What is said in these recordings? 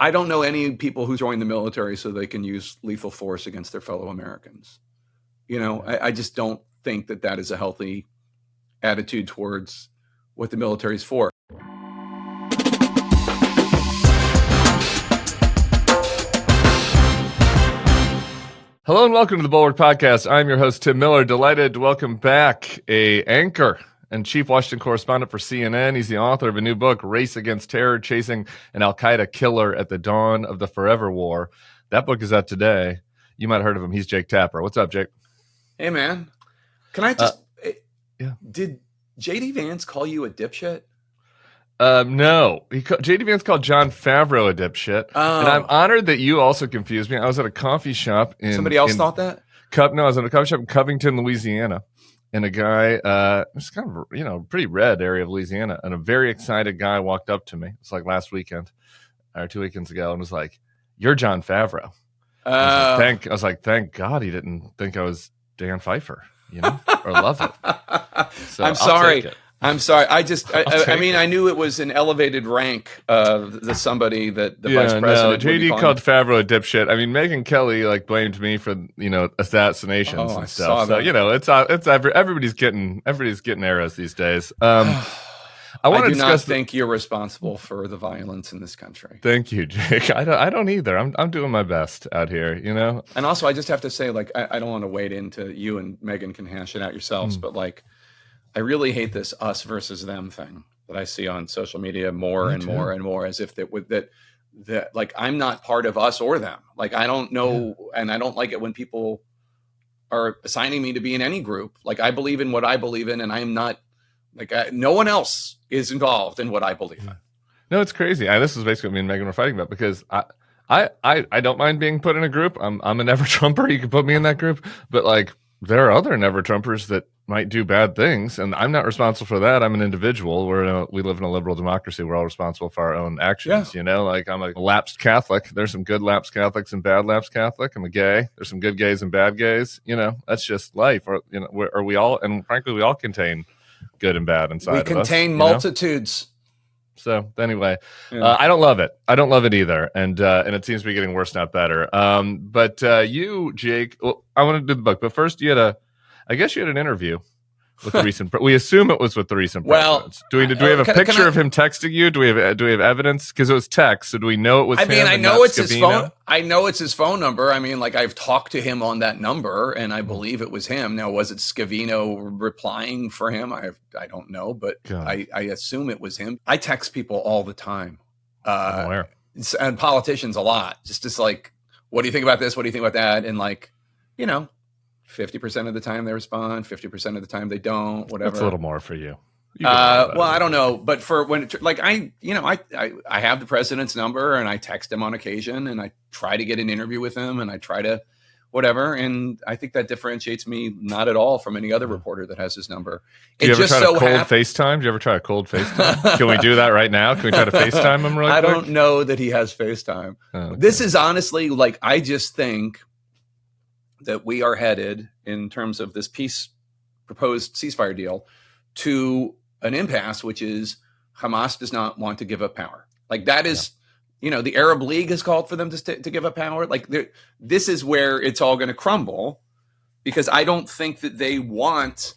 I don't know any people who join the military so they can use lethal force against their fellow Americans. I just don't think that is a healthy attitude towards what the military is for. Hello and welcome to the Bulwark Podcast. I'm your host, Tim Miller. Delighted to welcome back a anchor and chief Washington correspondent for CNN. He's the author of a new book, Race Against Terror, Chasing an Al-Qaeda Killer at the Dawn of the Forever War. That book is out today. You might have heard of him. He's Jake Tapper. What's up, Jake? Hey, man. Can I just... Did J.D. Vance call you a dipshit? No. J.D. Vance called John Favreau a dipshit. And I'm honored that you also confused me. I was at a coffee shop in... Somebody else thought that? No, I was at a coffee shop in Covington, Louisiana. And a guy, it's kind of, pretty red area of Louisiana. And a very excited guy walked up to me. It's like last weekend or 2 weekends ago and was like, "You're John Favreau." I was like, thank God he didn't think I was Dan Pfeiffer, or love it. So I'm sorry. I knew it was an elevated rank of somebody that the vice president. No, JD called Favreau a dipshit. I mean, Megyn Kelly blamed me for assassinations and stuff. So it's everybody's getting arrows these days. I do not think you're responsible for the violence in this country. Thank you, Jake. I don't either. I'm doing my best out here, And also, I just have to say, I don't want to wade into you and Megyn can hash it out yourselves, but I really hate this us versus them thing that I see on social media more and more, as if that I'm not part of us or them. I don't know, and I don't like it when people are assigning me to be in any group. I believe in what I believe in, and I'm not no one else is involved in what I believe in. No, it's crazy. This is basically what me and Megyn were fighting about, because I don't mind being put in a group. I'm a never Trumper. You can put me in that group, but there are other never Trumpers that might do bad things, and I'm not responsible for that. I'm an individual. We live in a liberal democracy. We're all responsible for our own actions. I'm a lapsed Catholic. There's some good lapsed Catholics and bad lapsed Catholic. I'm a gay. There's some good gays and bad gays. That's just life. Or we all, and frankly, we all contain good and bad inside of us. We contain multitudes. So anyway, I don't love it. I don't love it either, and it seems to be getting worse, not better. But you, Jake, I want to do the book, but first I guess you had an interview with the recent. We assume it was with the recent presidents. Do we have a picture of him texting you? Do we have evidence? Because it was text, so do we know it was him? I know it's his phone. I know it's his phone number. I've talked to him on that number, and I believe it was him. Now, was it Scavino replying for him? I don't know, but I assume it was him. I text people all the time, and politicians a lot. Just what do you think about this? What do you think about that? And 50% of the time they respond, 50% of the time they don't, whatever. That's a little more for you. I don't know, but for when I have the president's number and I text him on occasion and I try to get an interview with him and I try to whatever. And I think that differentiates me not at all from any other reporter that has his number. Do you ever try to cold FaceTime? Do you ever try a cold FaceTime? Can we do that right now? Can we try to FaceTime him really quick? I don't know that he has FaceTime. Oh, okay. This is honestly I just think that we are headed in terms of this proposed ceasefire deal to an impasse, which is Hamas does not want to give up power. That is, the Arab League has called for them to give up power. This is where it's all going to crumble, because I don't think that they want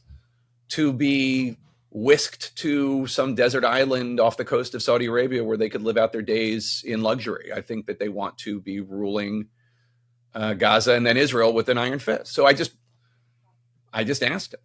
to be whisked to some desert island off the coast of Saudi Arabia where they could live out their days in luxury. I think that they want to be ruling Gaza and then Israel with an iron fist. So I just asked him.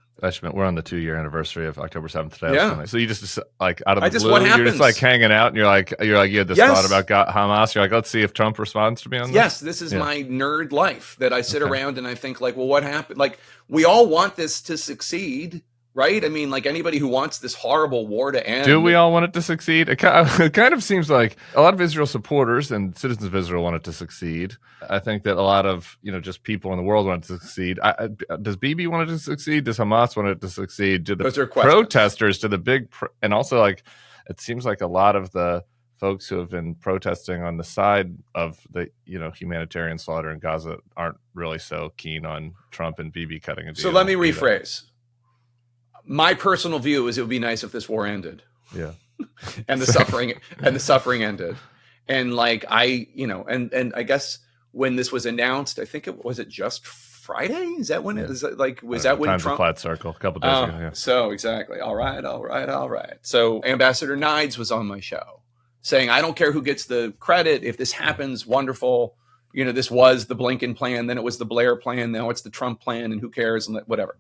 We're on the 2-year anniversary of October 7th today. Yeah. So you just out of the blue, you're just hanging out and you're you had this thought about Hamas. You're let's see if Trump responds to me on this. Yes, this is my nerd life that I sit around and I think well, what happened? We all want this to succeed, right? Anybody who wants this horrible war to end. Do we all want it to succeed? It kind of seems like a lot of Israel supporters and citizens of Israel want it to succeed. I think that a lot of, just people in the world want it to succeed. Does Bibi want it to succeed? Does Hamas want it to succeed? Do the protesters, and also it seems like a lot of the folks who have been protesting on the side of the, humanitarian slaughter in Gaza aren't really so keen on Trump and Bibi cutting a deal. So let me rephrase. My personal view is it would be nice if this war ended. Yeah. and the suffering ended. And like, and I guess when this was announced, I think was it just Friday? Is that when it was like, was that when Time's Trump? a flat circle, a couple days ago. Yeah. So exactly. All right. So Ambassador Nides was on my show saying, I don't care who gets the credit. If this happens, wonderful. This was the Blinken plan, then it was the Blair plan, now it's the Trump plan, and who cares, and whatever.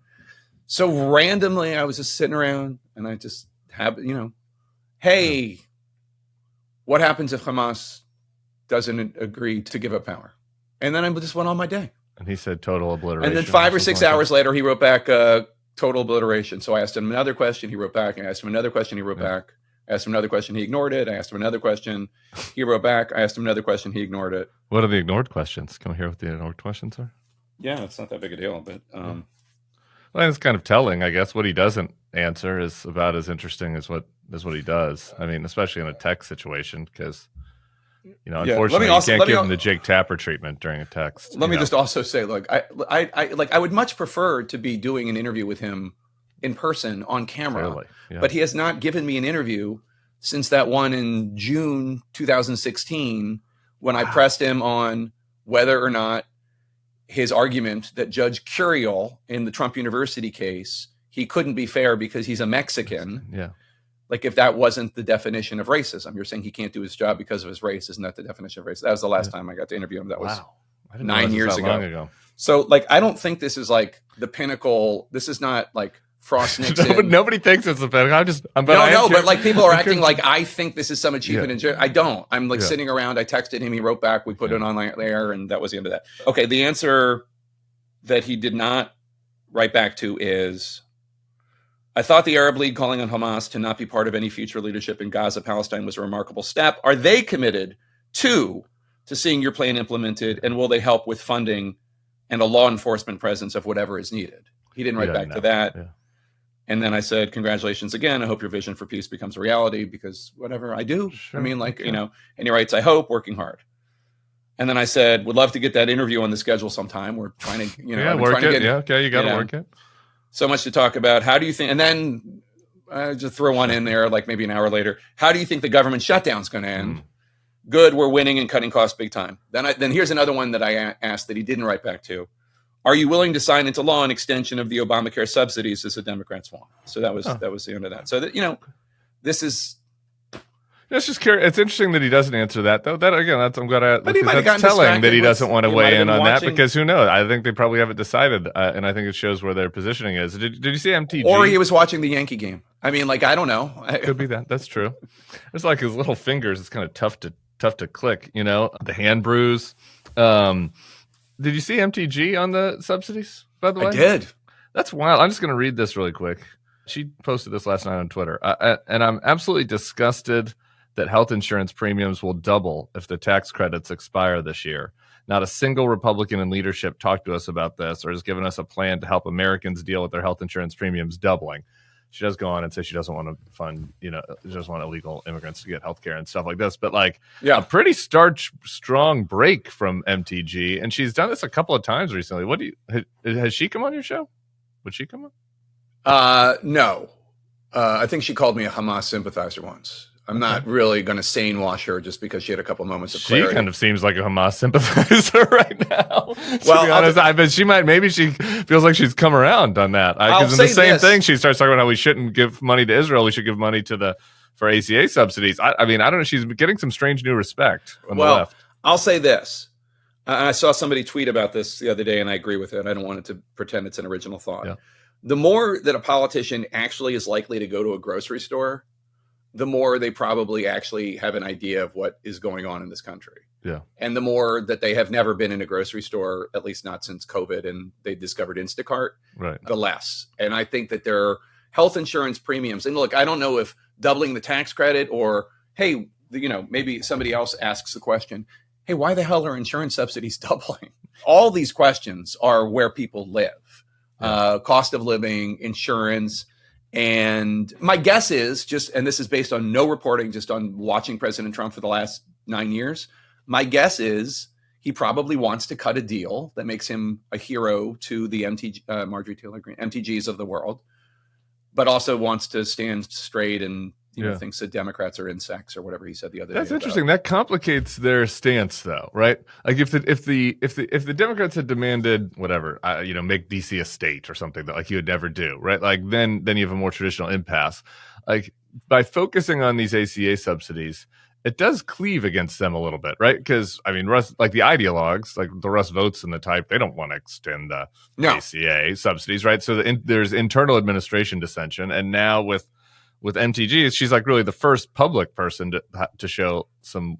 So randomly, I was just sitting around, and I just have, hey, what happens if Hamas doesn't agree to give up power? And then I just went on my day. And he said total obliteration. And then 5 or 6 hours later, he wrote back total obliteration. So I asked him another question. He wrote back. I asked him another question. He wrote back. I asked him another question. He ignored it. I asked him another question. He wrote back. I asked him another question. He ignored it. What are the ignored questions? Can we hear what the ignored questions are? Yeah, it's not that big a deal. But well, it's kind of telling, I guess. What he doesn't answer is about as interesting as what he does. I mean, especially in a text situation, because unfortunately, you can't give him the Jake Tapper treatment during a text. Let me just also say, look, I would much prefer to be doing an interview with him in person on camera, Clearly, yeah. But he has not given me an interview since that one in June 2016 when I pressed him on whether or not his argument that Judge Curiel in the Trump University case, he couldn't be fair because he's a Mexican. Yeah. Like if that wasn't the definition of racism, you're saying he can't do his job because of his race. Isn't that the definition of race? That was the last time I got to interview him. That was 9 years ago. So like, I don't think this is like the pinnacle. This is not like Frost Nixon. Nobody thinks it's the pinnacle. But like people are acting like I think this is some achievement. I don't. I'm like sitting around. I texted him. He wrote back. We put it on there, and that was the end of that. Okay. The answer that he did not write back to is, I thought the Arab League calling on Hamas to not be part of any future leadership in Gaza, Palestine was a remarkable step. Are they committed to seeing your plan implemented, and will they help with funding and a law enforcement presence of whatever is needed? He didn't write back to that. Yeah. And then I said, congratulations again. I hope your vision for peace becomes a reality, because whatever I do, sure. I mean, like, and he writes, I hope, working hard. And then I said, would love to get that interview on the schedule sometime. We're trying to, work it. You got to work it. So much to talk about. How do you think, and then just throw one in there, like maybe an hour later. How do you think the government shutdown is going to end? Good. We're winning and cutting costs big time. Then here's another one that I asked that he didn't write back to. Are you willing to sign into law an extension of the Obamacare subsidies as the Democrats want? So that was the end of that. So that, this is. It's just curious. It's interesting that he doesn't answer that, though. That again, I'm glad. That's telling that he doesn't want to weigh in on that, because who knows? I think they probably haven't decided, and I think it shows where their positioning is. Did you see MTG? Or he was watching the Yankee game. I mean, like, I don't know. Could be that. That's true. It's like his little fingers. It's kind of tough to click. The hand bruise. Did you see MTG on the subsidies, by the way? I did. That's wild. I'm just going to read this really quick. She posted this last night on Twitter. And I'm absolutely disgusted that health insurance premiums will double if the tax credits expire this year. Not a single Republican in leadership talked to us about this or has given us a plan to help Americans deal with their health insurance premiums doubling. She does go on and say she doesn't want to fund, she doesn't want illegal immigrants to get health care and stuff like this. But a pretty strong break from MTG. And she's done this a couple of times recently. Has she come on your show? Would she come on? No. I think she called me a Hamas sympathizer once. I'm not really going to sane wash her just because she had a couple moments of clarity. She kind of seems like a Hamas sympathizer right now. Well, be honest, I bet maybe she feels like she's come around on that. Because in the same thing, she starts talking about how we shouldn't give money to Israel. We should give money for ACA subsidies. I mean, I don't know. She's getting some strange new respect on the left. I'll say this. I saw somebody tweet about this the other day, and I agree with it. I don't want it to pretend it's an original thought. Yeah. The more that a politician actually is likely to go to a grocery store, the more they probably actually have an idea of what is going on in this country. Yeah. And the more that they have never been in a grocery store, at least not since COVID, and they discovered Instacart, right, the less. And I think that their health insurance premiums, and look, I don't know if doubling the tax credit or, hey, maybe somebody else asks the question, hey, why the hell are insurance subsidies doubling? All these questions are where people live. Cost of living, insurance. And my guess is and this is based on no reporting, just on watching President Trump for the last 9 years. My guess is he probably wants to cut a deal that makes him a hero to the Marjorie Taylor Greene, MTGs of the world, but also wants to stand straight and, thinks that Democrats are insects or whatever he said the other day. That's interesting. That complicates their stance, though, right? Like if the Democrats had demanded whatever, make DC a state or something that like you would never do, right? Like then you have a more traditional impasse. Like by focusing on these ACA subsidies, it does cleave against them a little bit, right? Because I mean, Russ, like the ideologues, like the Russ votes and the type, they don't want to extend the ACA subsidies, right? So there's internal administration dissension, and now with MTG, she's like really the first public person to show some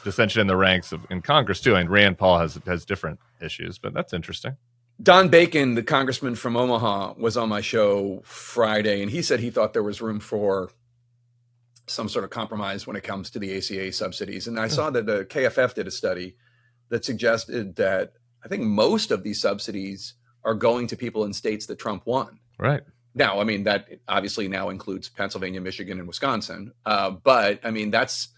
dissension in the ranks in Congress too. And Rand Paul has different issues, but that's interesting. Don Bacon, the congressman from Omaha, was on my show Friday, and he said he thought there was room for some sort of compromise when it comes to the ACA subsidies. And I saw that the KFF did a study that suggested that I think most of these subsidies are going to people in states that Trump won. Right. Now, I mean, that obviously now includes Pennsylvania, Michigan, and Wisconsin. But I mean, that's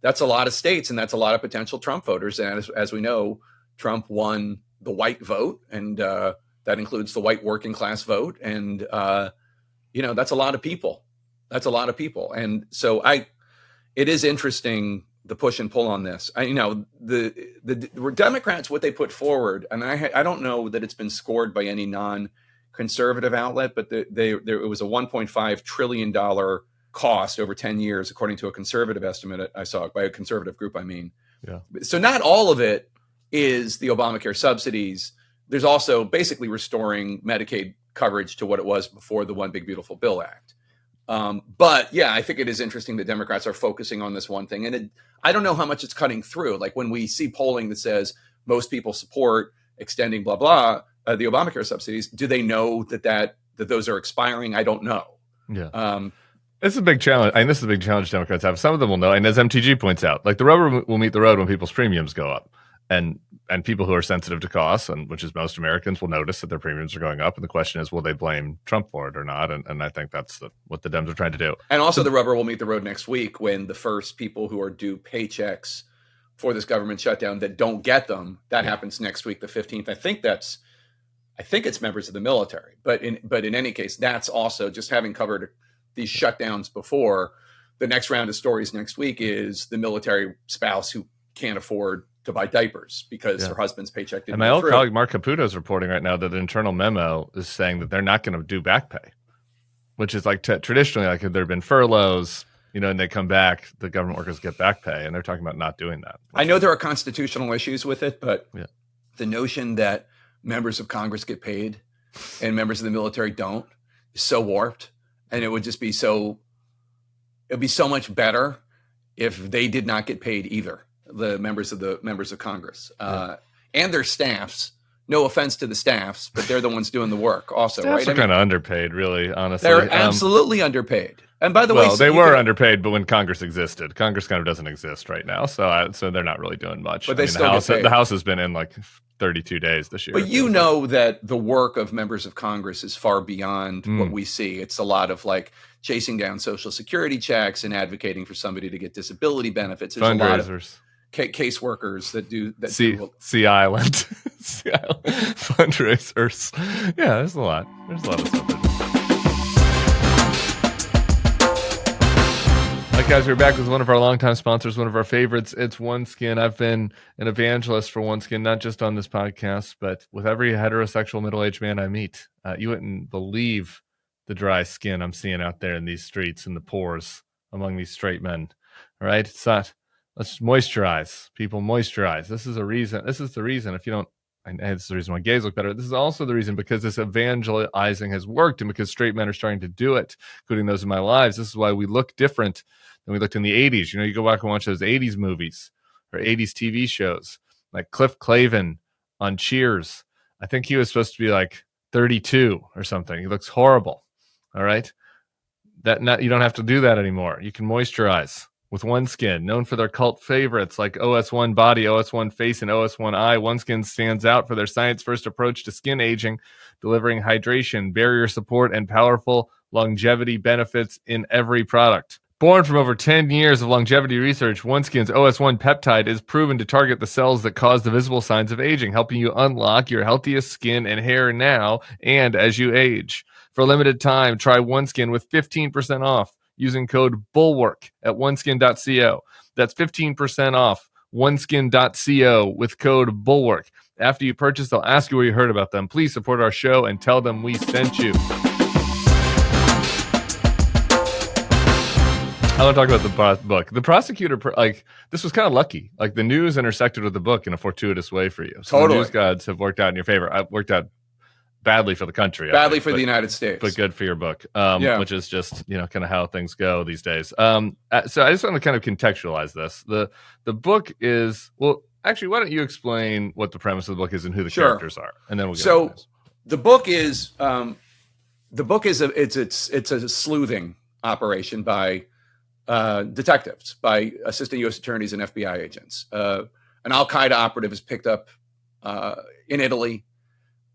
a lot of states, and that's a lot of potential Trump voters. And as we know, Trump won the white vote, and that includes the white working class vote. And, that's a lot of people. That's a lot of people. And so it is interesting, the push and pull on this. The Democrats, what they put forward, and I don't know that it's been scored by any non-conservative outlet, but it was a $1.5 trillion cost over 10 years, according to a conservative estimate I saw by a conservative group, I mean. Yeah. So not all of it is the Obamacare subsidies. There's also basically restoring Medicaid coverage to what it was before the One Big Beautiful Bill Act. But yeah, I think it is interesting that Democrats are focusing on this one thing. And I don't know how much it's cutting through. Like when we see polling that says most people support extending blah, blah, the Obamacare subsidies, do they know that those are expiring? I don't know. Yeah. It's a big challenge. And this is a big challenge Democrats have. Some of them will know. And as MTG points out, like the rubber will meet the road when people's premiums go up. And people who are sensitive to costs, and which is most Americans, will notice that their premiums are going up. And the question is, will they blame Trump for it or not? And I think that's what the Dems are trying to do. And also the rubber will meet the road next week when the first people who are due paychecks for this government shutdown that don't get them, that happens next week, the 15th. I think it's members of the military. But in any case, that's also, just having covered these shutdowns before, the next round of stories next week is the military spouse who can't afford to buy diapers because her husband's paycheck didn't. And my old colleague Mark Caputo is reporting right now that the internal memo is saying that they're not going to do back pay, which is like traditionally, like if there have been furloughs, and they come back, the government workers get back pay, and they're talking about not doing that. I know there are constitutional issues with it, but the notion that members of Congress get paid and members of the military don't is so warped, and it would just be it'd be so much better if they did not get paid either. The members of Congress and their staffs. No offense to the staffs, but they're the ones doing the work also, staffs right? Are kind of underpaid, really, honestly. They're absolutely underpaid. And by the way, they were underpaid, but when Congress existed, Congress kind of doesn't exist right now, so they're not really doing much. But the House has been in like 32 days this year. But that the work of members of Congress is far beyond what we see. It's a lot of like chasing down Social Security checks and advocating for somebody to get disability benefits. There's fundraisers. A lot of caseworkers that do that. Sea Island fundraisers. Yeah, there's a lot of stuff. All right, guys, we're back with one of our longtime sponsors, one of our favorites. It's OneSkin. I've been an evangelist for OneSkin, not just on this podcast, but with every heterosexual middle-aged man I meet. You wouldn't believe the dry skin I'm seeing out there in these streets and the pores among these straight men. All right, it's not. Let's moisturize. People moisturize. This is the reason. If you don't, and it's the reason why gays look better. This is also the reason because this evangelizing has worked, and because straight men are starting to do it, including those in my lives. This is why we look different than we looked in the 80s. You go back and watch those 80s movies or 80s TV shows, like Cliff Clavin on Cheers. I think he was supposed to be like 32 or something. He looks horrible. All right. You don't have to do that anymore. You can moisturize with OneSkin, known for their cult favorites like OS1 Body, OS1 Face, and OS1 Eye. OneSkin stands out for their science-first approach to skin aging, delivering hydration, barrier support, and powerful longevity benefits in every product. Born from over 10 years of longevity research, OneSkin's OS1 peptide is proven to target the cells that cause the visible signs of aging, helping you unlock your healthiest skin and hair now and as you age. For a limited time, try OneSkin with 15% off using code Bulwark at oneskin.co. That's 15% off oneskin.co with code Bulwark. After you purchase, they'll ask you where you heard about them. Please support our show and tell them we sent you. I want to talk about the book. The prosecutor, this was kind of lucky. Like, the news intersected with the book in a fortuitous way for you. So totally. The news gods have worked out in your favor. I've worked out badly for the country. Badly for the United States. But good for your book, which is just, kind of how things go these days. So I just want to kind of contextualize this. The book is, well, actually, why don't you explain what the premise of the book is and who the characters are? And then we'll get into this. The book is it's a sleuthing operation by detectives, by assistant U.S. attorneys and FBI agents. An Al-Qaeda operative is picked up in Italy,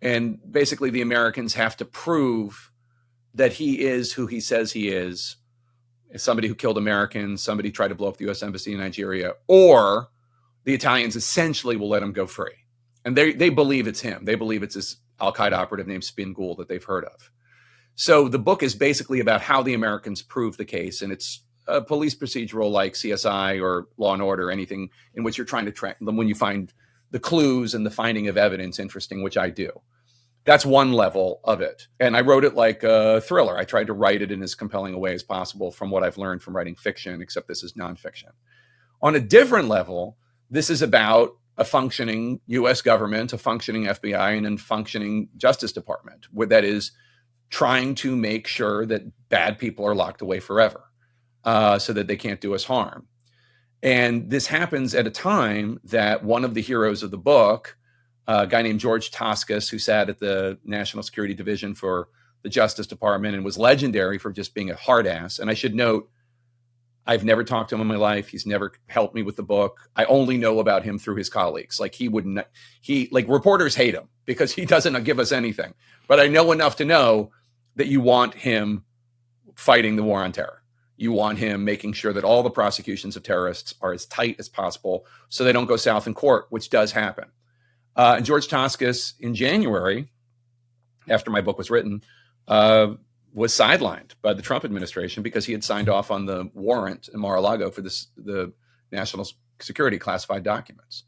and basically the Americans have to prove that he is who he says he is, somebody who killed Americans, somebody tried to blow up the U.S. embassy in Nigeria, or the Italians essentially will let him go free. And they believe it's him. They believe it's this Al-Qaeda operative named Spin Ghoul that they've heard of. So the book is basically about how the Americans prove the case, and it's a police procedural like CSI or Law and Order, anything in which you're trying to track them when you find the clues and the finding of evidence interesting, which I do. That's one level of it. And I wrote it like a thriller. I tried to write it in as compelling a way as possible from what I've learned from writing fiction, except this is nonfiction. On a different level, this is about a functioning U.S. government, a functioning FBI, and a functioning Justice Department, that is trying to make sure that bad people are locked away forever. So that they can't do us harm. And this happens at a time that one of the heroes of the book, a guy named George Toscas, who sat at the National Security Division for the Justice Department and was legendary for just being a hard ass. And I should note, I've never talked to him in my life. He's never helped me with the book. I only know about him through his colleagues. Like, reporters hate him because he doesn't give us anything. But I know enough to know that you want him fighting the war on terror. You want him making sure that all the prosecutions of terrorists are as tight as possible so they don't go south in court, which does happen. And George Toscas, in January, after my book was written, was sidelined by the Trump administration because he had signed off on the warrant in Mar-a-Lago for the national security classified documents.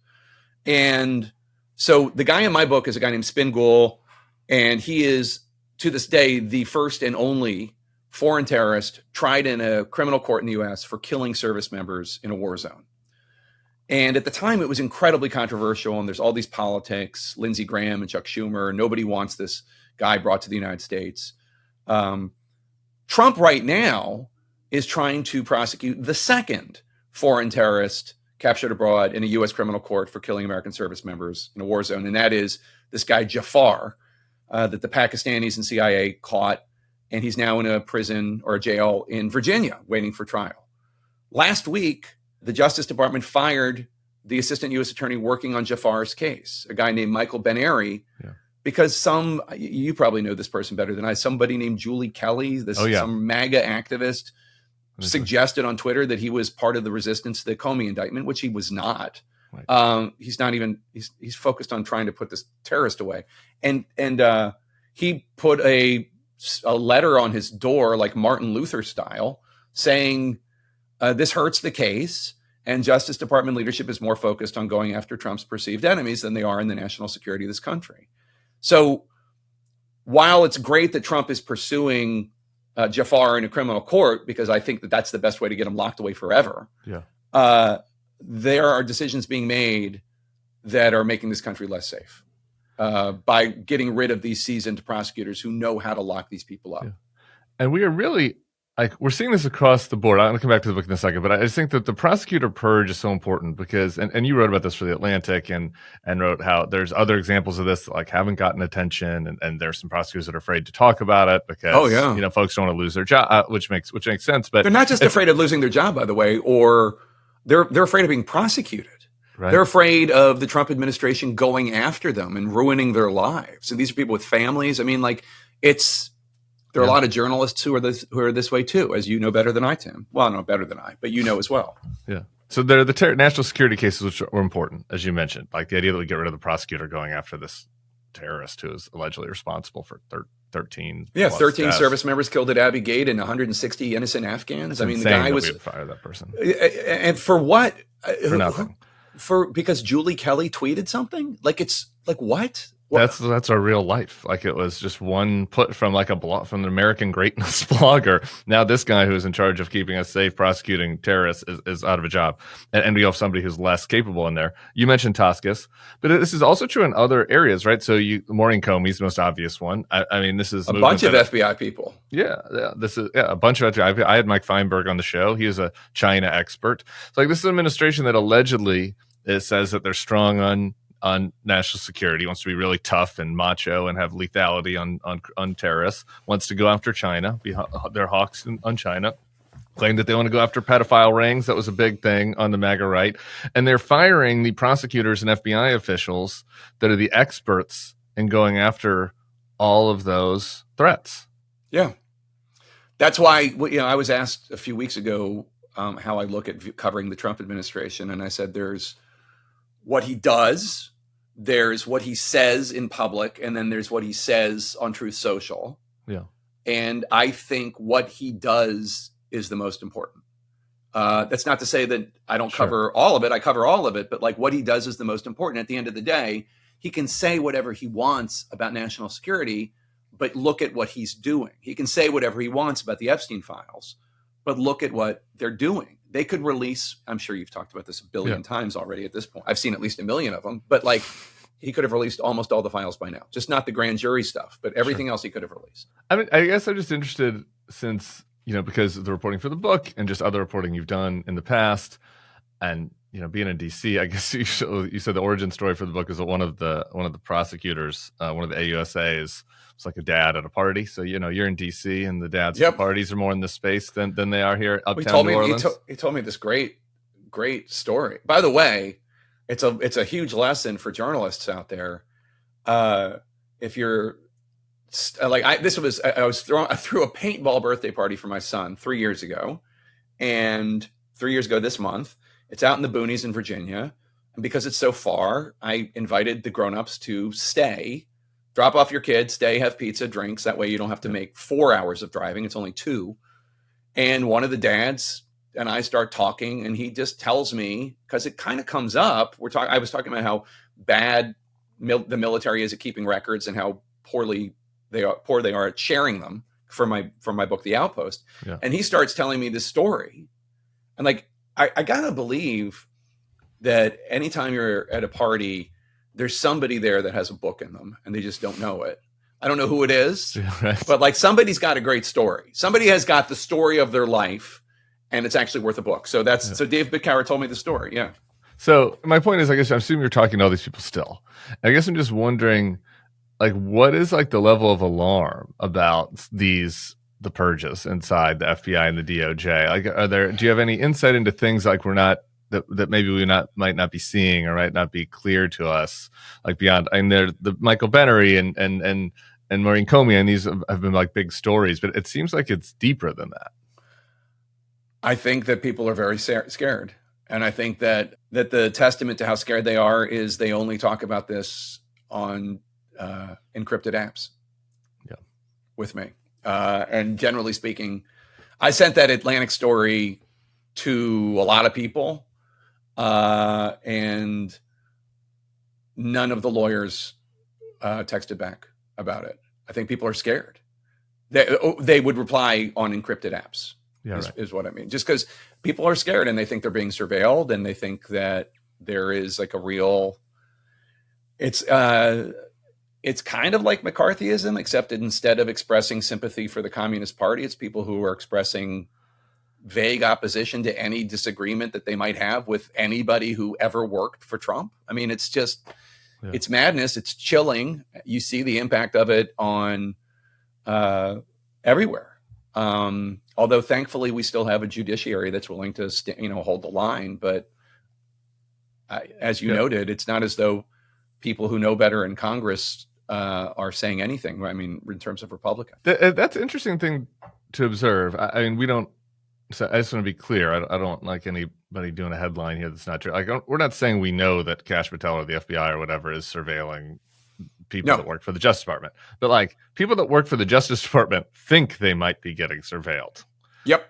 And so the guy in my book is a guy named Spin Ghoul, and he is, to this day, the first and only foreign terrorist tried in a criminal court in the U.S. for killing service members in a war zone. And at the time, it was incredibly controversial, and there's all these politics, Lindsey Graham and Chuck Schumer. Nobody wants this guy brought to the United States. Trump right now is trying to prosecute the second foreign terrorist captured abroad in a U.S. criminal court for killing American service members in a war zone, and that is this guy Jafar that the Pakistanis and CIA caught. And he's now in a prison or a jail in Virginia waiting for trial. Last week, the Justice Department fired the assistant U.S. attorney working on Jafar's case, a guy named Michael Ben-Ari, because you probably know this person better than I, somebody named Julie Kelly, some MAGA activist, suggested on Twitter that he was part of the resistance to the Comey indictment, which he was not. Right. He's not even, he's focused on trying to put this terrorist away. And he put a letter on his door, like Martin Luther style, saying this hurts the case, and Justice Department leadership is more focused on going after Trump's perceived enemies than they are in the national security of this country. So while it's great that Trump is pursuing Jafar in a criminal court, because I think that that's the best way to get him locked away forever, there are decisions being made that are making this country less safe. By getting rid of these seasoned prosecutors who know how to lock these people up. Yeah. And we are really, we're seeing this across the board. I'm going to come back to the book in a second, but I just think that the prosecutor purge is so important because, and you wrote about this for The Atlantic and wrote how there's other examples of this that haven't gotten attention, and there's some prosecutors that are afraid to talk about it because folks don't want to lose their job, which makes sense. But they're not just afraid of losing their job, by the way, or they're afraid of being prosecuted. Right. They're afraid of the Trump administration going after them and ruining their lives. And these are people with families. I mean, there are a lot of journalists who are this way too, as you know better than I, Tim. Well, no, better than I, but you know as well. Yeah. So there are the national security cases, which are important, as you mentioned, like the idea that we get rid of the prosecutor going after this terrorist who is allegedly responsible for 13. Yeah, 13 deaths. service members killed at Abbey Gate and 160 innocent Afghans. It's I mean, the insane guy that was we would fire that person and for what? for nothing. Because Julie Kelly tweeted something? Like, it's like, what? That's our real life. Like, it was just one put from like a blog from the American Greatness blogger. Now this guy who's in charge of keeping us safe, prosecuting terrorists, is out of a job, and we have somebody who's less capable in there. You mentioned Toscas, but this is also true in other areas, right? So Maureen Comey's the most obvious one. I mean, this is a bunch of FBI people. Yeah, this is a bunch of FBI. I had Mike Feinberg on the show. He is a China expert. It's like, this is an administration that allegedly it says that they're strong on national security, wants to be really tough and macho and have lethality on terrorists, wants to go after China, they're hawks on China, claim that they want to go after pedophile rings. That was a big thing on the MAGA right. And they're firing the prosecutors and FBI officials that are the experts in going after all of those threats. Yeah. That's why, I was asked a few weeks ago how I look at covering the Trump administration. And I said, there's what he does, there's what he says in public, and then there's what he says on Truth Social. Yeah. And I think what he does is the most important. That's not to say that I don't cover all of it. I cover all of it, but like, what he does is the most important. At the end of the day, he can say whatever he wants about national security, but look at what he's doing. He can say whatever he wants about the Epstein files, but look at what they're doing. They could release, I'm sure you've talked about this a billion times already at this point. I've seen at least 1 million of them, but like, he could have released almost all the files by now, just not the grand jury stuff, but everything else he could have released. I mean, I guess I'm just interested since, because of the reporting for the book and just other reporting you've done in the past, and, being in DC, I guess you said the origin story for the book is that one of the prosecutors, one of the AUSAs, was like a dad at a party. So, you're in DC and the dads at parties are more in this space than they are here uptown New Orleans. He told me this great story. By the way, it's a huge lesson for journalists out there. If you're like, I threw a paintball birthday party for my son 3 years ago, and 3 years ago this month, it's out in the boonies in Virginia. And because it's so far, I invited the grownups to stay, drop off your kids, stay, have pizza, drinks. That way you don't have to make 4 hours of driving. It's only 2. And one of the dads and I start talking, and he just tells me, because it kind of comes up, I was talking about how bad the military is at keeping records and how poor they are at sharing them from my book, The Outpost. Yeah. And he starts telling me this story. And like, I gotta believe that anytime you're at a party, there's somebody there that has a book in them and they just don't know it. I don't know who it is, but like, somebody's got a great story. Somebody has got the story of their life, and it's actually worth a book. So so Dave Bittauer told me the story. Yeah. So my point is, I guess I'm assuming you're talking to all these people still. I guess I'm just wondering, like, what is like the level of alarm about the purges inside the FBI and the DOJ? Like, do you have any insight into things like that maybe might not be seeing or might not be clear to us, like beyond? I mean, the Michael Bennery and Maureen Comey, and these have been like big stories, but it seems like it's deeper than that. I think that people are very scared. And I think that the testament to how scared they are is they only talk about this on encrypted apps with me. And generally speaking, I sent that Atlantic story to a lot of people, and none of the lawyers texted back about it. I think people are scared. They would reply on encrypted apps. Is what I mean. Just because people are scared and they think they're being surveilled, and they think that there is like a real. It's kind of like McCarthyism, except instead of expressing sympathy for the Communist Party, it's people who are expressing vague opposition to any disagreement that they might have with anybody who ever worked for Trump. I mean, it's just, it's madness. It's chilling. You see the impact of it on everywhere. Although thankfully we still have a judiciary that's willing to hold the line. But as you noted, it's not as though people who know better in Congress are saying anything. I mean, in terms of Republicans. That's an interesting thing to observe. I mean, we don't. So I just want to be clear. I don't like anybody doing a headline here that's not true. Like, we're not saying we know that Kash Patel or the FBI or whatever is surveilling people that work for the Justice Department. But like people that work for the Justice Department think they might be getting surveilled. Yep.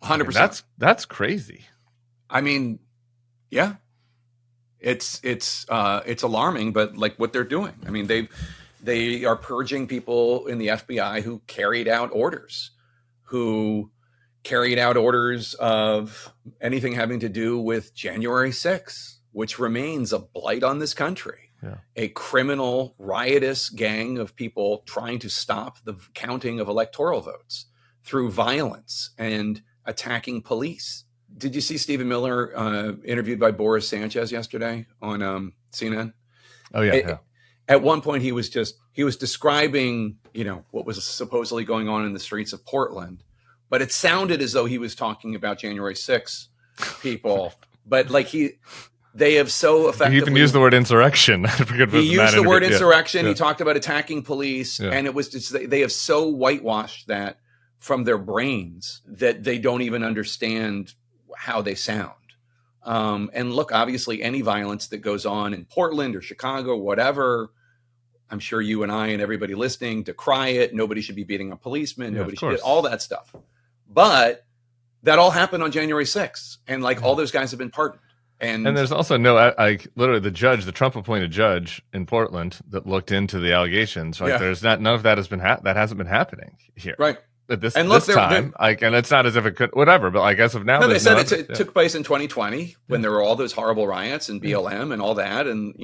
100%. That's crazy. I mean, yeah. It's alarming, but like what they're doing. I mean, they are purging people in the FBI who carried out orders of anything having to do with January 6th, which remains a blight on this country. Yeah. A criminal, riotous gang of people trying to stop the counting of electoral votes through violence and attacking police. Did you see Stephen Miller interviewed by Boris Sanchez yesterday on CNN? Oh yeah. At one point, he was describing, what was supposedly going on in the streets of Portland, but it sounded as though he was talking about January 6th people. But like they have so effectively. He even used the word insurrection. He used the word insurrection. Yeah. He talked about attacking police, and it was just they have so whitewashed that from their brains that they don't even understand how they sound. And look, obviously, any violence that goes on in Portland or Chicago, whatever, I'm sure you and I and everybody listening decry it. Nobody should be beating a policeman. Nobody should do all that stuff. But that all happened on January 6th. And like all those guys have been pardoned. And there's also literally the Trump appointed judge in Portland that looked into the allegations. Like there's none of that that hasn't been happening here. Right. At this time, and it's not as if it could, whatever, but I guess of now. No, they said it took place in 2020 when there were all those horrible riots and BLM and all that. And,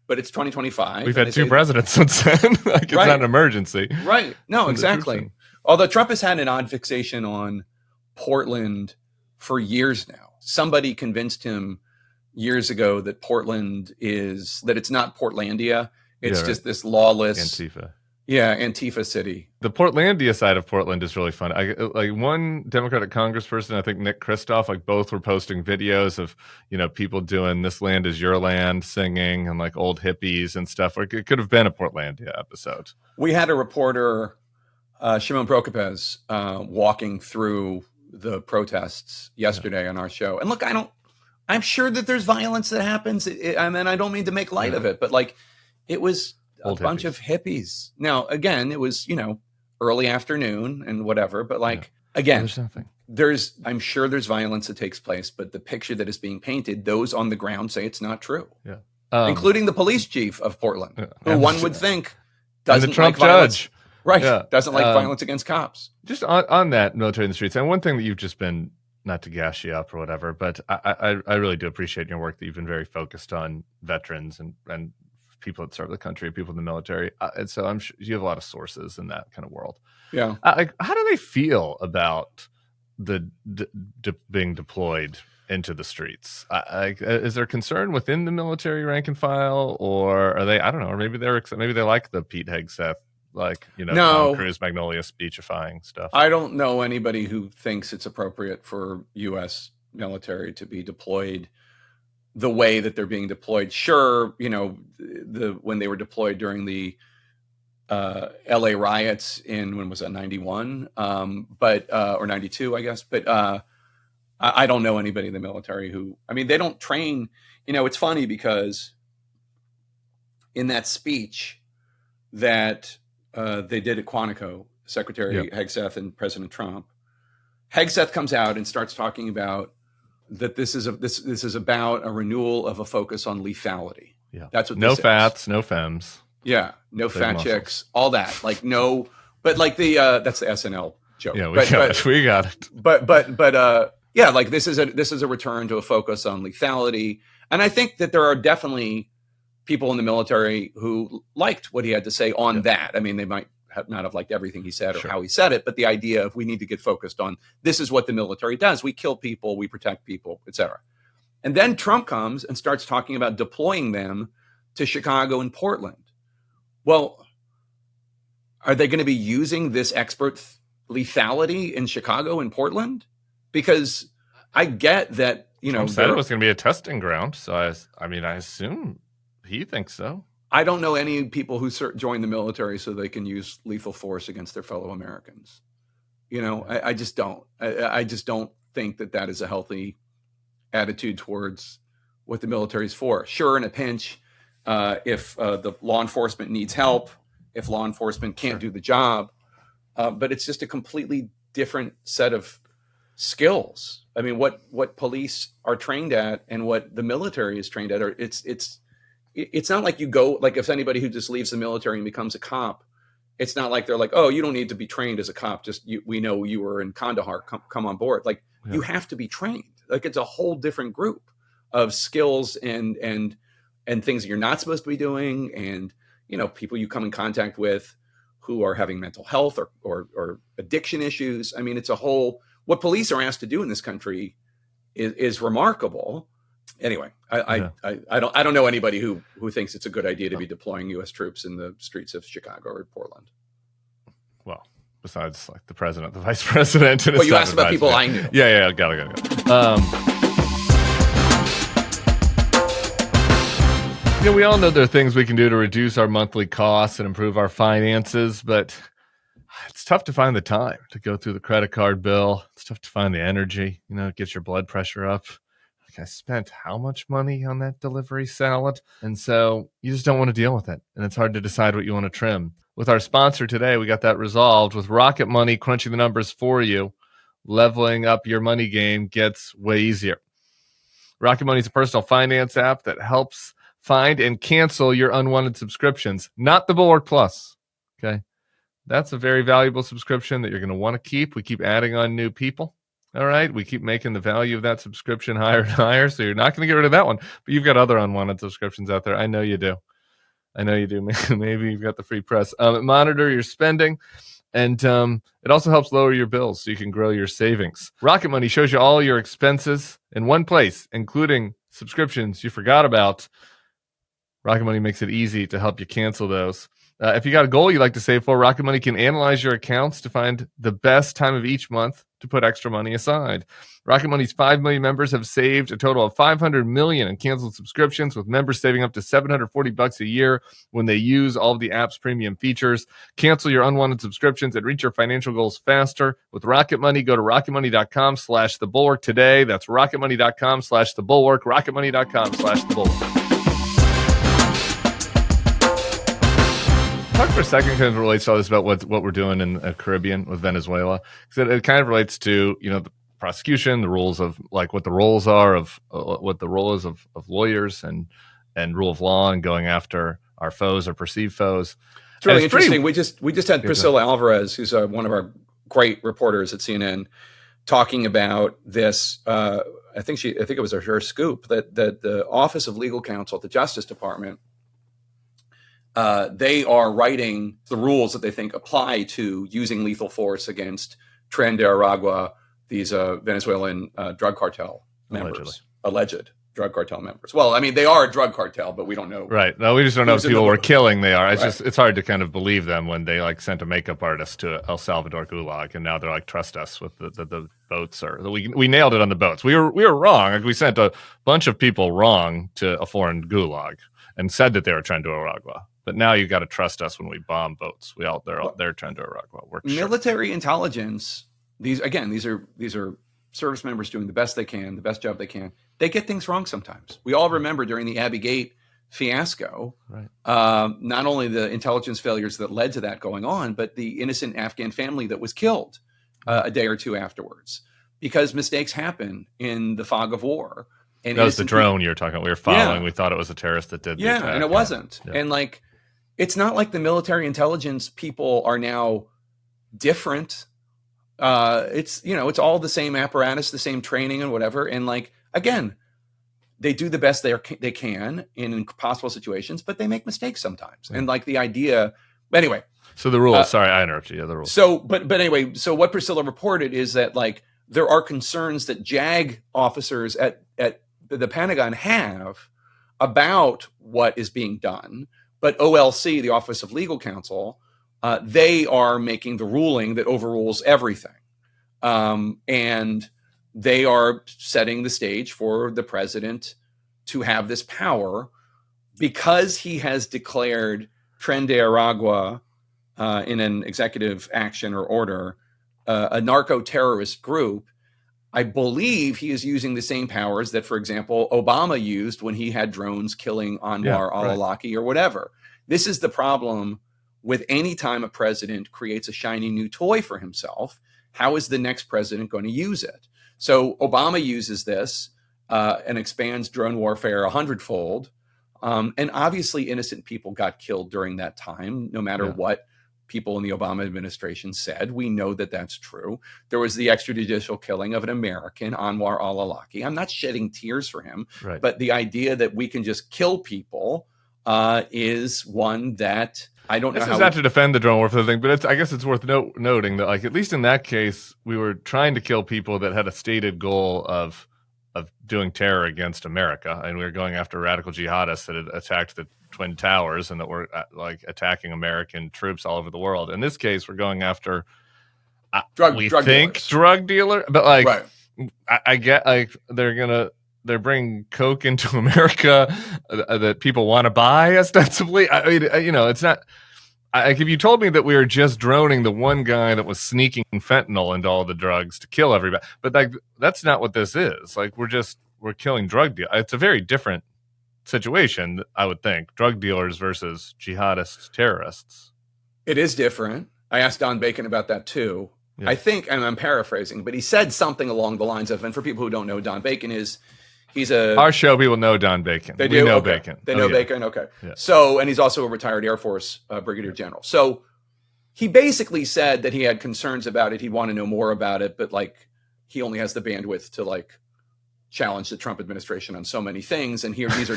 but it's 2025. We've had two presidents since then. Like it's not an emergency. Right. No, exactly. Although Trump has had an odd fixation on Portland for years now. Somebody convinced him years ago that it's not Portlandia. It's just this lawless Antifa. Yeah, Antifa city. The Portlandia side of Portland is really fun. Like one Democratic congressperson, I think Nick Kristof, like both were posting videos of, people doing "This Land Is Your Land" singing and like old hippies and stuff. Like it could have been a Portlandia episode. We had a reporter, Shimon Prokopez, walking through the protests yesterday on our show. And look, I'm sure that there's violence that happens. I don't mean to make light of it, but like it was old bunch of hippies. Now, again, it was, early afternoon and whatever, but again, there's nothing. I'm sure there's violence that takes place, but the picture that is being painted, those on the ground say it's not true. Yeah. Including the police chief of Portland, who one would think doesn't the Trump like violence. Judge. Right. Yeah. Doesn't like violence against cops. Just on that military in the streets. And one thing that you've just been, not to gas you up or whatever, but I really do appreciate your work that you've been very focused on veterans and people that serve the country, people in the military. And so I'm sure you have a lot of sources in that kind of world. Yeah. How do they feel about the being deployed into the streets? Is there concern within the military rank and file, or are they, I don't know, or maybe they like the Pete Hegseth, Tom Cruise Magnolia speechifying stuff. I don't know anybody who thinks it's appropriate for U.S. military to be deployed the way that they're being deployed. Sure, when they were deployed during the LA riots in, when was that, 91? Or 92, I guess. But I don't know anybody in the military who, they don't train. It's funny because in that speech that they did at Quantico, Secretary Hegseth and President Trump, Hegseth comes out and starts talking about that this is about a renewal of a focus on lethality. Yeah, that's what. No this fats, is. No femmes. Yeah, no Big fat muscles. chicks, all that. Like no, but like the that's the SNL joke. Yeah, we got it. But yeah, like this is a return to a focus on lethality, and I think that there are definitely people in the military who liked what he had to say on that. They might not have liked everything he said or how he said it, but the idea of we need to get focused on this is what the military does. We kill people, we protect people, etc. And then Trump comes and starts talking about deploying them to Chicago and Portland. Well, are they going to be using this expert lethality in Chicago and Portland? Because I get that, Trump said it was going to be a testing ground. So I assume he thinks so. I don't know any people who join the military so they can use lethal force against their fellow Americans. I just don't. I just don't think that is a healthy attitude towards what the military is for. Sure, in a pinch, if the law enforcement needs help, if law enforcement can't do the job. But it's just a completely different set of skills. I mean, what police are trained at and what the military is trained at it's not like you go, like if anybody who just leaves the military and becomes a cop, it's not like they're like, oh, you don't need to be trained as a cop. Just we know you were in Kandahar, come on board. Like you have to be trained. Like it's a whole different group of skills and things that you're not supposed to be doing. And, people you come in contact with who are having mental health or addiction issues. I mean, it's what police are asked to do in this country is remarkable. Anyway, I don't know anybody who thinks it's a good idea to be deploying U.S. troops in the streets of Chicago or Portland. Well, besides like the president, the vice president. And you asked about people I knew. Yeah, got it. We all know there are things we can do to reduce our monthly costs and improve our finances, but it's tough to find the time to go through the credit card bill. It's tough to find the energy. It gets your blood pressure up. I spent how much money on that delivery salad? And so you just don't want to deal with it. And it's hard to decide what you want to trim. With our sponsor today, we got that resolved. With Rocket Money crunching the numbers for you, leveling up your money game gets way easier. Rocket Money is a personal finance app that helps find and cancel your unwanted subscriptions, not the Bulwark Plus. Okay. That's a very valuable subscription that you're going to want to keep. We keep adding on new people. All right. We keep making the value of that subscription higher and higher. So you're not going to get rid of that one, but you've got other unwanted subscriptions out there. I know you do. Maybe you've got the free press. Monitor your spending, and it also helps lower your bills so you can grow your savings. Rocket Money shows you all your expenses in one place, including subscriptions you forgot about. Rocket Money makes it easy to help you cancel those. If you got a goal you'd like to save for, Rocket Money can analyze your accounts to find the best time of each month to put extra money aside. Rocket Money's 5 million members have saved a total of $500 million in canceled subscriptions, with members saving up to $740 a year when they use all of the app's premium features. Cancel your unwanted subscriptions and reach your financial goals faster with Rocket Money. Go to rocketmoney.com/thebulwark today. That's rocketmoney.com/thebulwark, rocketmoney.com/thebulwark. Talk for a second, kind of relates to all this about what we're doing in the Caribbean with Venezuela, because it kind of relates to the prosecution, the rules of like what the roles are of what the role is of lawyers and rule of law and going after our foes or perceived foes. It's really interesting. We just had Priscilla Alvarez, who's one of our great reporters at CNN, talking about this. I think it was her scoop that the Office of Legal Counsel at the Justice Department. They are writing the rules that they think apply to using lethal force against Tren de Aragua, these Venezuelan drug cartel members, alleged drug cartel members. Well, I mean, they are a drug cartel, but we don't know. Right. No, we just don't know if people were killing. They are. It's hard to kind of believe them when they sent a makeup artist to El Salvador Gulag, and now they're like, trust us with the boats. We nailed it on the boats. We were wrong. We sent a bunch of people wrong to a foreign Gulag and said that they were Tren de Aragua. But now you got to trust us when we bomb boats. They're trying to Iraq. Military intelligence. These are service members doing the best they can, the best job they can. They get things wrong sometimes. We all remember during the Abbey Gate fiasco, right? Not only the intelligence failures that led to that going on, but the innocent Afghan family that was killed a day or two afterwards, because mistakes happen in the fog of war. And that was the drone you're talking about. We were following. Yeah. We thought it was a terrorist that did the attack. And it wasn't. Yeah. And it's not like the military intelligence people are now different. It's all the same apparatus, the same training and whatever. And again, they do the best they can in impossible situations, but they make mistakes sometimes. Yeah. And the idea, anyway. So the rules, sorry, I interrupted you. Yeah, the rules. So, but anyway, so what Priscilla reported is that there are concerns that JAG officers at the Pentagon have about what is being done. But OLC, the Office of Legal Counsel, they are making the ruling that overrules everything. And they are setting the stage for the president to have this power because he has declared Tren de Aragua in an executive action or order, a narco-terrorist group. I believe he is using the same powers that, for example, Obama used when he had drones killing Anwar al-Awlaki or whatever. This is the problem with any time a president creates a shiny new toy for himself. How is the next president going to use it? So Obama uses this and expands drone warfare 100-fold. And obviously innocent people got killed during that time, no matter what people in the Obama administration said. We know that that's true. There was the extrajudicial killing of an American, Anwar al-Awlaki. I'm not shedding tears for him, but the idea that we can just kill people is one that I don't know. This is not to defend the drone warfare thing, but I guess it's worth noting that, like, at least in that case, we were trying to kill people that had a stated goal of doing terror against America, and we were going after radical jihadists that had attacked the Twin Towers and that were like attacking American troops all over the world. In this case, we're going after drug dealer, but like I get, like, they're bringing coke into America that people want to buy ostensibly. I mean, it's not. Like, if you told me that we were just droning the one guy that was sneaking fentanyl into all the drugs to kill everybody, but like that's not what this is. Like, we're killing drug dealers. It's a very different situation, I would think. Drug dealers versus jihadist terrorists. It is different. I asked Don Bacon about that too. Yeah. I think, and I'm paraphrasing, but he said something along the lines of, and for people who don't know, Don Bacon he's our show people know Don Bacon. They do? We know okay. Bacon. They know Bacon. Okay. Yeah. So, and he's also a retired Air Force brigadier general. So he basically said that he had concerns about it. He'd want to know more about it, but like he only has the bandwidth to like challenge the Trump administration on so many things. And here, these are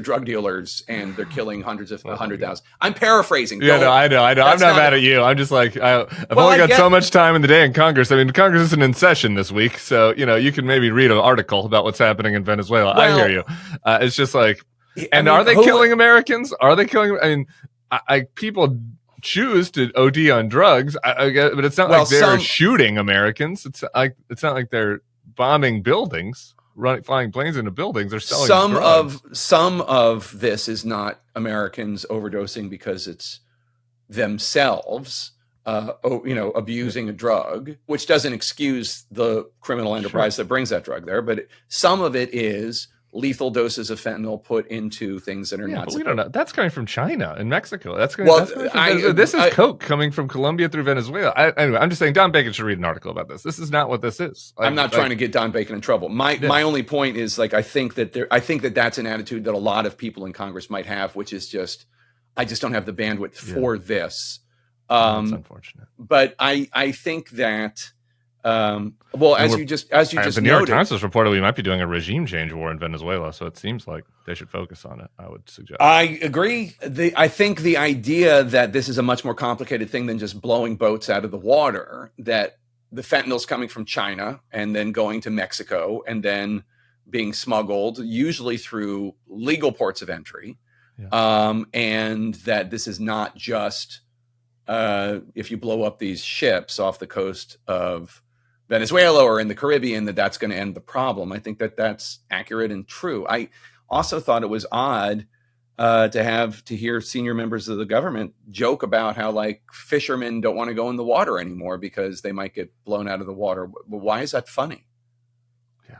drug dealers, and they're killing hundreds of 100,000. I'm paraphrasing. Yeah, no, I know. I'm not mad at you. I'm just like, I've only got so much time in the day in Congress. I mean, Congress isn't in session this week, so you can maybe read an article about what's happening in Venezuela. I hear you. It's just like, are they killing Americans? Are they killing? I mean, people choose to OD on drugs, I guess, but it's not like they're shooting Americans. It's not like they're bombing buildings. Flying planes into buildings. They're selling drugs. Some of this is not Americans overdosing because it's themselves, abusing a drug, which doesn't excuse the criminal enterprise that brings that drug there. But some of it is lethal doses of fentanyl put into things that are not. But we don't know. That's coming from China and Mexico. That's coming from this is coke coming from Colombia through Venezuela. Anyway, I'm just saying Don Bacon should read an article about this. This is not what this is. I'm not trying to get Don Bacon in trouble. My only point is, like, I think that that's an attitude that a lot of people in Congress might have, which is just, I just don't have the bandwidth for this. That's unfortunate. But I think that. As you just the New York Times has reported we might be doing a regime change war in Venezuela, so it seems like they should focus on it. I would suggest. I agree. I think the idea that this is a much more complicated thing than just blowing boats out of the water, that the fentanyl's coming from China and then going to Mexico and then being smuggled, usually through legal ports of entry, and that this is not just if you blow up these ships off the coast of Venezuela or in the Caribbean, that's going to end the problem. I think that that's accurate and true. I also thought it was odd to hear senior members of the government joke about how, like, fishermen don't want to go in the water anymore because they might get blown out of the water. Why is that funny? Yeah,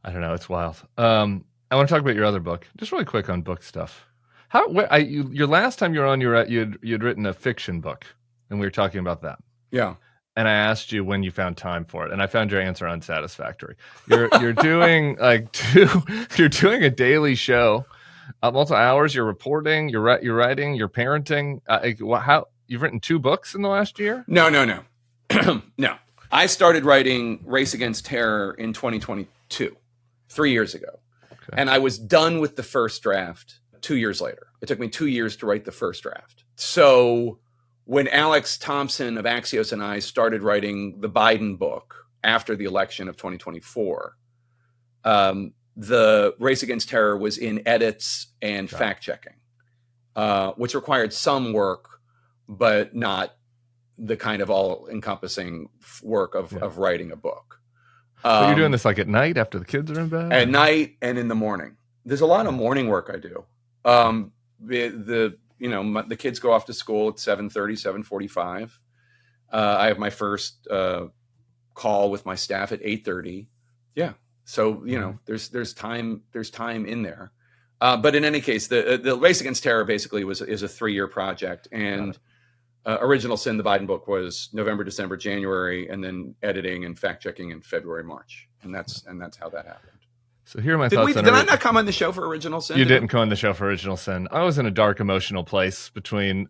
I don't know. It's wild. I want to talk about your other book, just really quick on book stuff. Your last time you were on, you'd written a fiction book, and we were talking about that. Yeah. And I asked you when you found time for it, and I found your answer unsatisfactory. You're doing you're doing a daily show, multiple hours. You're reporting, you're writing, you're parenting. How you've written 2 books in the last year? No. No. I started writing Race Against Terror in 2022, 3 years ago, and I was done with the first draft 2 years later. It took me 2 years to write the first draft. So when Alex Thompson of Axios and I started writing the Biden book after the election of 2024, the Race Against Terror was in edits and fact-checking, which required some work, but not the kind of all-encompassing work of writing a book. So you're doing this like at night after the kids are in bed? At night and in the morning. There's a lot of morning work I do. The kids go off to school at 7:30, 7:45. I have my first call with my staff at 8:30. Yeah. So, there's time in there. But in any case, the Race Against Terror basically is a 3-year project, and Original Sin, the Biden book, was November, December, January, and then editing and fact checking in February, March, and that's how that happened. So here are my thoughts. Did I not come on the show for Original Sin? You didn't come on the show for Original Sin. I was in a dark emotional place between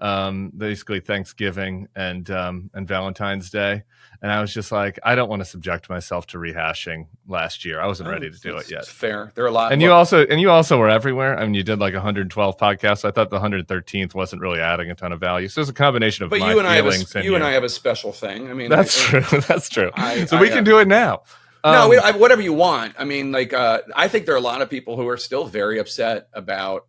basically Thanksgiving and Valentine's Day, and I was just like, I don't want to subject myself to rehashing last year. I wasn't ready to do it yet. It's fair. There are a lot. And you also were everywhere. I mean, you did like 112 podcasts. I thought the 113th wasn't really adding a ton of value. So it's a combination of my feelings. You and I have a special thing. I mean, that's true. That's true. We can do it now. No, whatever you want. I mean, I think there are a lot of people who are still very upset about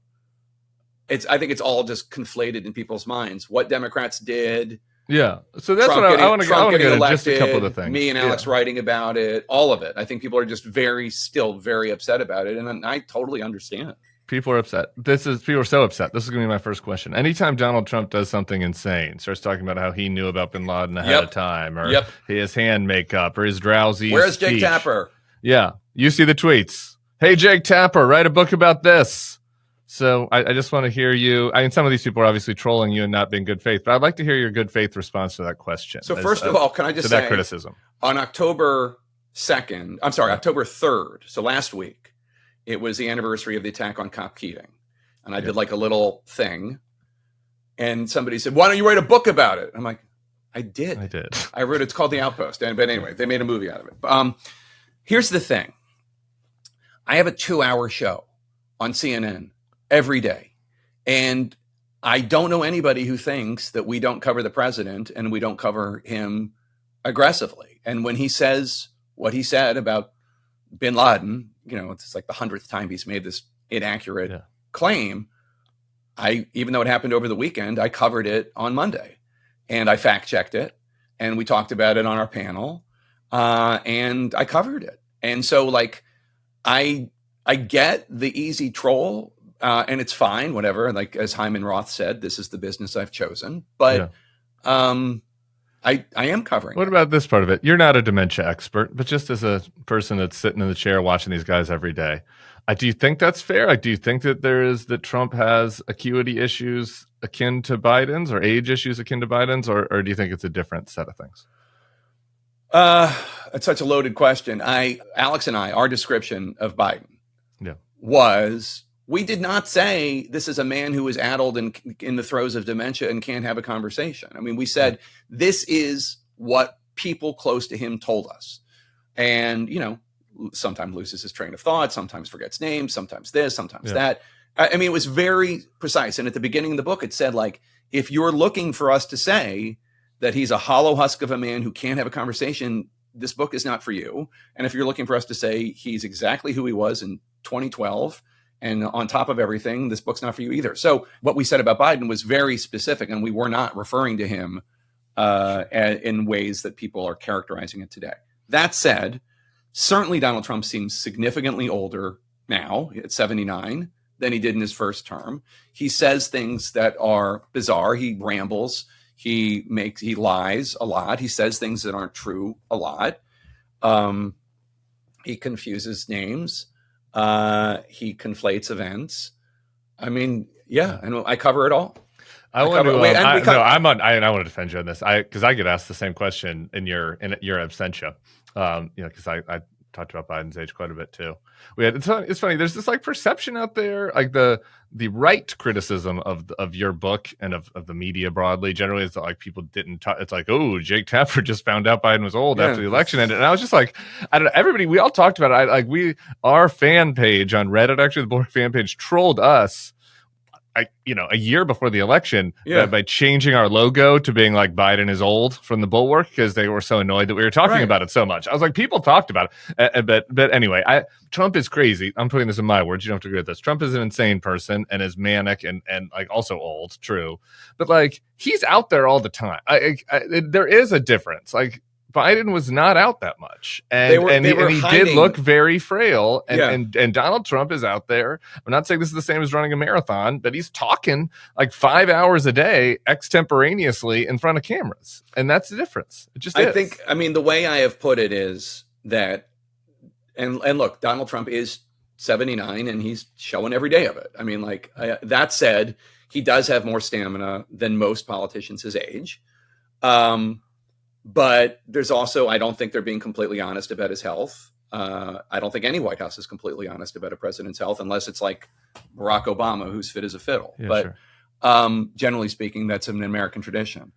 it. I think it's all just conflated in people's minds. What Democrats did. Yeah. So that's what I want to get into just a couple of the things. Me and Alex writing about it, all of it. I think people are just still very upset about it. And I totally understand. People are upset. People are so upset. This is going to be my first question. Anytime Donald Trump does something insane, starts talking about how he knew about bin Laden ahead of time, or his hand makeup, or his drowsy Where's speech. Jake Tapper? Yeah. You see the tweets. Hey, Jake Tapper, write a book about this. So I just want to hear you. I mean, some of these people are obviously trolling you and not being good faith, but I'd like to hear your good faith response to that question. So first of all, can I just say that criticism? On October 3rd, so last week, it was the anniversary of the attack on Cop Keating. And I did like a little thing. And somebody said, why don't you write a book about it? I'm like, I did. I wrote it. It's called The Outpost. But anyway, they made a movie out of it. Here's the thing. I have a 2-hour show on CNN every day. And I don't know anybody who thinks that we don't cover the president and we don't cover him aggressively. And when he says what he said about bin Laden, it's like the 100th time he's made this inaccurate claim. Even though it happened over the weekend, I covered it on Monday and I fact checked it and we talked about it on our panel and I covered it. And so I get the easy troll and it's fine, whatever. Like as Hyman Roth said, this is the business I've chosen, but I am covering. What about this part of it? You're not a dementia expert, but just as a person that's sitting in the chair watching these guys every day, do you think that's fair? Do you think that Trump has acuity issues akin to Biden's, or age issues akin to Biden's, or do you think it's a different set of things? It's such a loaded question. Alex and I, our description of Biden was, we did not say this is a man who is addled and in the throes of dementia and can't have a conversation. I mean, we said this is what people close to him told us. And, sometimes loses his train of thought, sometimes forgets names, sometimes this, sometimes that. I mean, it was very precise. And at the beginning of the book, it said, if you're looking for us to say that he's a hollow husk of a man who can't have a conversation, this book is not for you. And if you're looking for us to say he's exactly who he was in 2012, and on top of everything, this book's not for you either. So what we said about Biden was very specific, and we were not referring to him in ways that people are characterizing it today. That said, certainly Donald Trump seems significantly older now at 79 than he did in his first term. He says things that are bizarre. He rambles. He lies a lot. He says things that aren't true a lot. He confuses names. He conflates events. I mean, I cover it all. I want to defend you on this. Because I get asked the same question in your absentia. Because I talked about Biden's age quite a bit too. It's funny. There's this perception out there, the right criticism of your book and of the media broadly. Generally, it's people didn't talk. It's oh, Jake Tapper just found out Biden was old after the election ended, and I was just I don't know. Everybody, we all talked about it. Our fan page on Reddit, actually, the Bulwark fan page, trolled us. A year before the election by changing our logo to being Biden is old from the Bulwark, because they were so annoyed that we were talking about it so much. I was people talked about it. But anyway, Trump is crazy. I'm putting this in my words. You don't have to agree with this. Trump is an insane person and is manic and also old, true. But he's out there all the time. There is a difference. Biden was not out that much, and he did look very frail. And Donald Trump is out there. I'm not saying this is the same as running a marathon, but he's talking like 5 hours a day extemporaneously in front of cameras, and that's the difference. It just I think. I mean, the way I have put it is that, and look, Donald Trump is 79, and he's showing every day of it. I mean, like that said, he does have more stamina than most politicians his age. But there's also, I don't think they're being completely honest about his health. I don't think any White House is completely honest about a president's health, unless it's like Barack Obama, who's fit as a fiddle. Yeah, but sure. Generally speaking, that's an American tradition.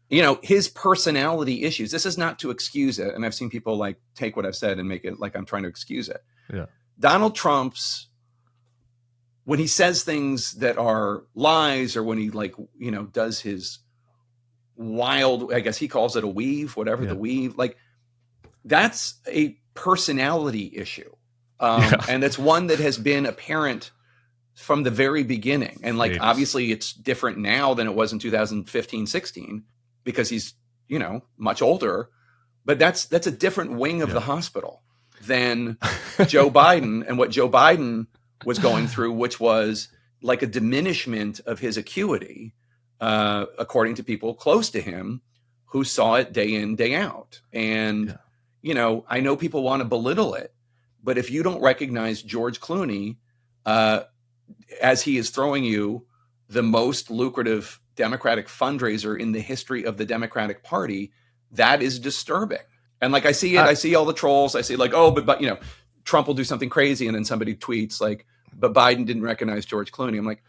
You know, his personality issues, this is not to excuse it. And I've seen people like take what I've said and make it like I'm trying to excuse it. Yeah. Donald Trump's, when he says things that are lies, or when he does his wild, I guess he calls it a weave, whatever the weave, like that's a personality issue. And it's one that has been apparent from the very beginning. And like, obviously it's different now than it was in 2015, 16, because he's, much older, but that's a different wing of the hospital than Joe Biden and what Joe Biden was going through, which was like a diminishment of his acuity, according to people close to him who saw it day in, day out. And, I know people want to belittle it, but if you don't recognize George Clooney, as he is throwing you the most lucrative Democratic fundraiser in the history of the Democratic Party, that is disturbing. And like, I see it, I see all the trolls. I see like, oh, but Trump will do something crazy. And then somebody tweets like, but Biden didn't recognize George Clooney. I'm like,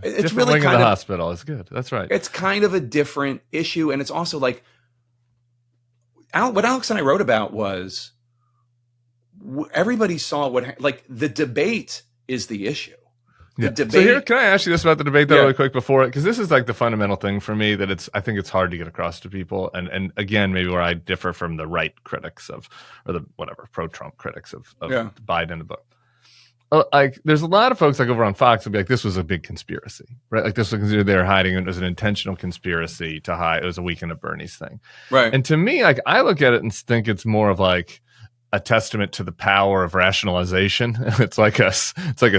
it's different really kind of the hospital. It's good. That's right. It's kind of a different issue. And it's also like, what Alex and I wrote about was everybody saw like the debate is the issue. Debate. So here, can I ask you this about the debate though, really quick before it? Because this is like the fundamental thing for me that I think it's hard to get across to people. And again, maybe where I differ from the right critics or the pro-Trump critics of Biden in the book. Like there's a lot of folks like over on Fox will be like, this was a big conspiracy, right? Like this was considered they were hiding it. It was an intentional conspiracy to hide. It was a Weekend at Bernie's thing. Right. And to me, like I look at it and think it's more of like a testament to the power of rationalization. It's like a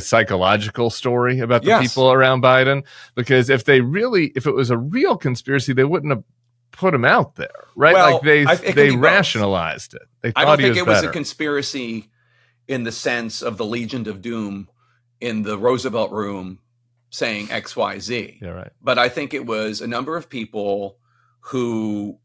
psychological story about the people around Biden, because if it was a real conspiracy, they wouldn't have put him out there, right? Well, like they rationalized it. They thought I don't think it was better. A conspiracy in the sense of the Legion of Doom in the Roosevelt Room saying XYZ. Yeah, right. But I think it was a number of people who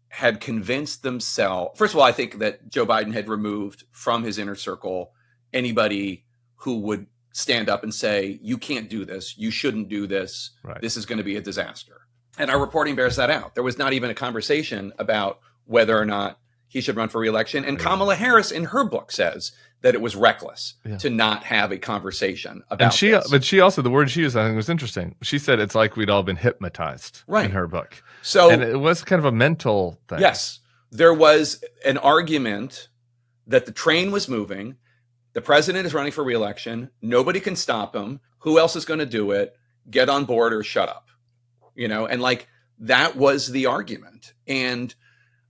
had convinced themselves. First of all, I think that Joe Biden had removed from his inner circle anybody who would stand up and say, you can't do this. You shouldn't do this. Right. This is going to be a disaster. And our reporting bears that out. There was not even a conversation about whether or not he should run for re-election. And Kamala Harris in her book says that it was reckless to not have a conversation about this. But she also, the word she used, I think was interesting. She said it's like we'd all been hypnotized in her book. So, and it was kind of a mental thing. Yes. There was an argument that the train was moving. The president is running for re-election. Nobody can stop him. Who else is going to do it? Get on board or shut up. And like that was the argument. And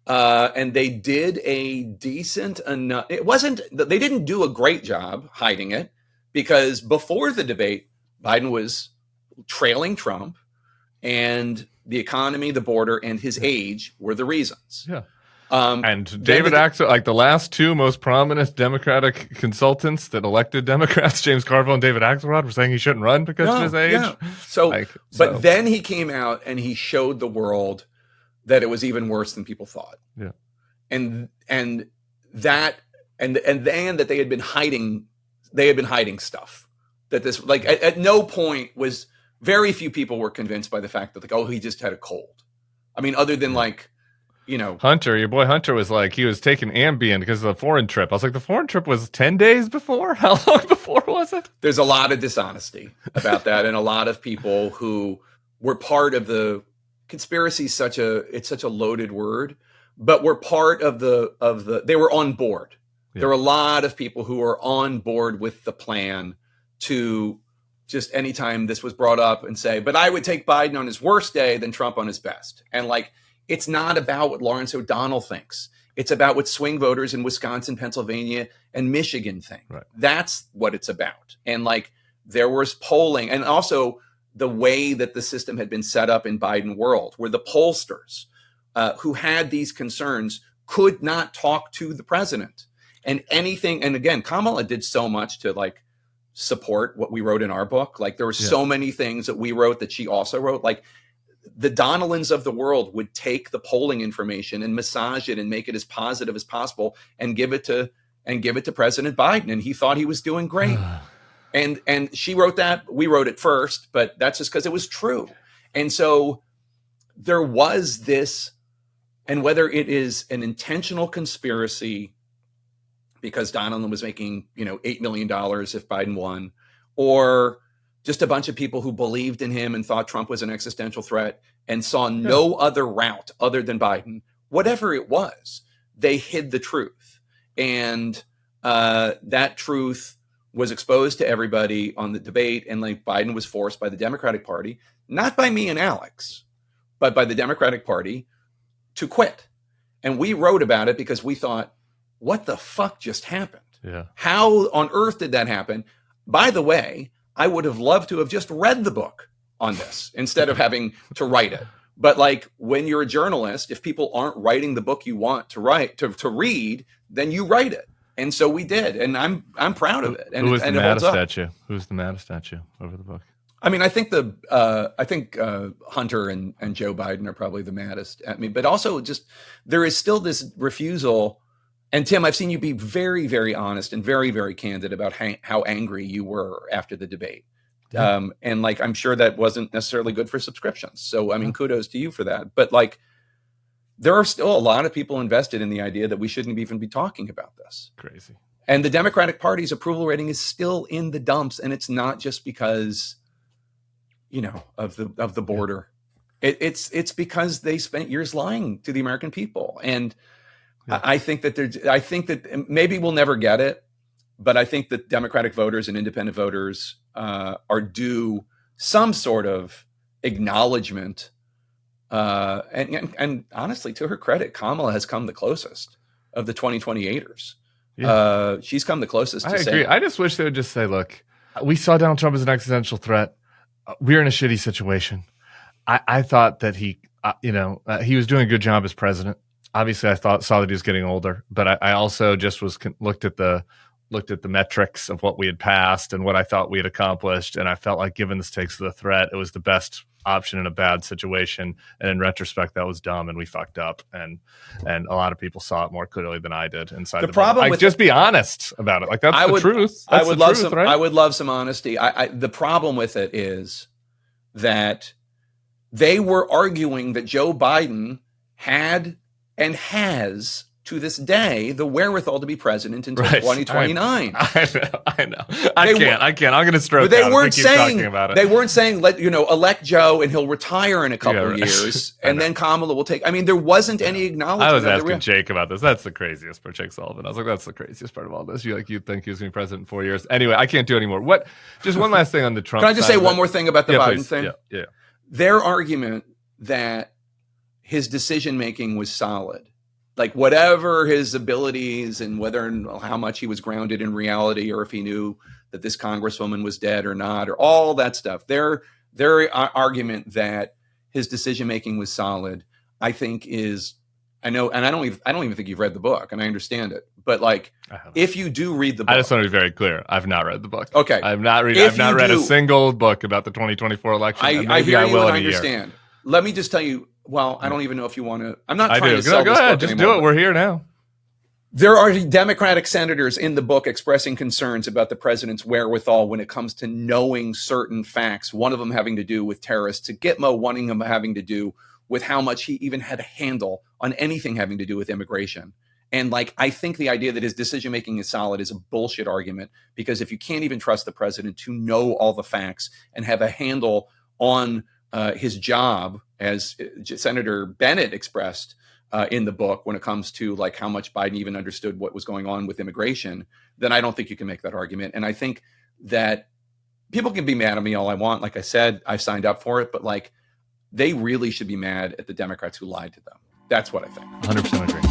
they did a decent enough. It wasn't, they didn't do a great job hiding it, because before the debate, Biden was trailing Trump, and the economy, the border, and his age were the reasons. Yeah. And David Axelrod, like the last two most prominent Democratic consultants that elected Democrats, James Carville and David Axelrod, were saying he shouldn't run because of his age. Yeah. But then he came out and he showed the world that it was even worse than people thought. Yeah. And then that they had been hiding stuff. That this, like, at no point was, very few people were convinced by the fact that, like, oh, he just had a cold. I mean, other than like, Hunter, your boy Hunter was like, he was taking Ambien because of the foreign trip. I was like, the foreign trip was 10 days before? How long before was it? There's a lot of dishonesty about that. And a lot of people who were part of the conspiracy, it's such a loaded word, but were part of they were on board. Yeah. There were a lot of people who were on board with the plan to just anytime this was brought up and say, but I would take Biden on his worst day than Trump on his best. And like, It's not about what Lawrence O'Donnell thinks. It's about what swing voters in Wisconsin, Pennsylvania, and Michigan think. Right. That's what it's about. And like there was polling, and also the way that the system had been set up in Biden world, where the pollsters who had these concerns could not talk to the president. And anything, and again, Kamala did so much to like support what we wrote in our book. Like there were so many things that we wrote that she also wrote. Like the Donnellans of the world would take the polling information and massage it and make it as positive as possible and give it to President Biden. And he thought he was doing great. And she wrote that. We wrote it first, but that's just because it was true. And so there was this, and whether it is an intentional conspiracy because Donnellan was making, $8 million if Biden won, or just a bunch of people who believed in him and thought Trump was an existential threat and saw no other route other than Biden, whatever it was, they hid the truth. And that truth was exposed to everybody on the debate. And like Biden was forced by the Democratic Party, not by me and Alex, but by the Democratic Party to quit. And we wrote about it because we thought, what the fuck just happened? Yeah. How on earth did that happen? By the way, I would have loved to have just read the book on this instead of having to write it. But like when you're a journalist, if people aren't writing the book you want to write to read, then you write it. And so we did, and I'm proud of it. And who was the and it holds maddest up. at you? Who's the maddest at you over the book? I mean, I think Hunter and Joe Biden are probably the maddest at me, but also just there is still this refusal. And Tim, I've seen you be very, very honest and very, very candid about how angry you were after the debate. Yeah. And like, I'm sure that wasn't necessarily good for subscriptions. So, I mean, kudos to you for that. But like, there are still a lot of people invested in the idea that we shouldn't even be talking about this. Crazy. And the Democratic Party's approval rating is still in the dumps. And it's not just because, of the border. It's because they spent years lying to the American people. And yeah. I think that maybe we'll never get it, but I think that Democratic voters and independent voters are due some sort of acknowledgement. And honestly, to her credit, Kamala has come the closest of the 2028ers. Yeah. She's come the closest. I agree. I just wish they would just say, look, we saw Donald Trump as an existential threat. We're in a shitty situation. I thought that he was doing a good job as president. Obviously, saw that he was getting older, but I also just looked at the metrics of what we had passed and what I thought we had accomplished, and I felt like, given the stakes of the threat, it was the best option in a bad situation. And in retrospect, that was dumb, and we fucked up. And a lot of people saw it more clearly than I did. Inside the problem, just be honest about it. Like that's the truth. I would love some honesty. The problem with it is that they were arguing that Joe Biden had and has, to this day, the wherewithal to be president until 2029. I know. I can't. I'm going to stroke. They weren't saying elect Joe and he'll retire in a couple of years, and then Kamala will take. I mean, there wasn't any acknowledgement. I was asking Jake about this. That's the craziest part, Jake Sullivan. I was like, that's the craziest part of all this. You'd think he was going to be president in 4 years. Anyway, I can't do anymore. What? Just one last thing on the Trump. Can I just say one more thing about the Biden thing? Yeah. Their argument that his decision making was solid. Like whatever his abilities and whether and how much he was grounded in reality, or if he knew that this congresswoman was dead or not, or all that stuff. Their argument that his decision making was solid, I think is, I know, and I don't even think you've read the book, and I understand it. But like, if you do read the book, I just want to be very clear. I've not read the book. Okay, I've not read a single book about the 2024 election. I hear you and I understand. Let me just tell you. Well, I don't even know if you want to. I'm not trying to sell this book anymore. Just do it. We're here now. There are Democratic senators in the book expressing concerns about the president's wherewithal when it comes to knowing certain facts, one of them having to do with terrorists, to Gitmo, one of them having to do with how much he even had a handle on anything having to do with immigration. And like, I think the idea that his decision-making is solid is a bullshit argument, because if you can't even trust the president to know all the facts and have a handle on his job, as Senator Bennett expressed in the book, when it comes to like how much Biden even understood what was going on with immigration, then I don't think you can make that argument. And I think that people can be mad at me all I want. Like I said, I signed up for it, but like they really should be mad at the Democrats who lied to them. That's what I think. 100% agree.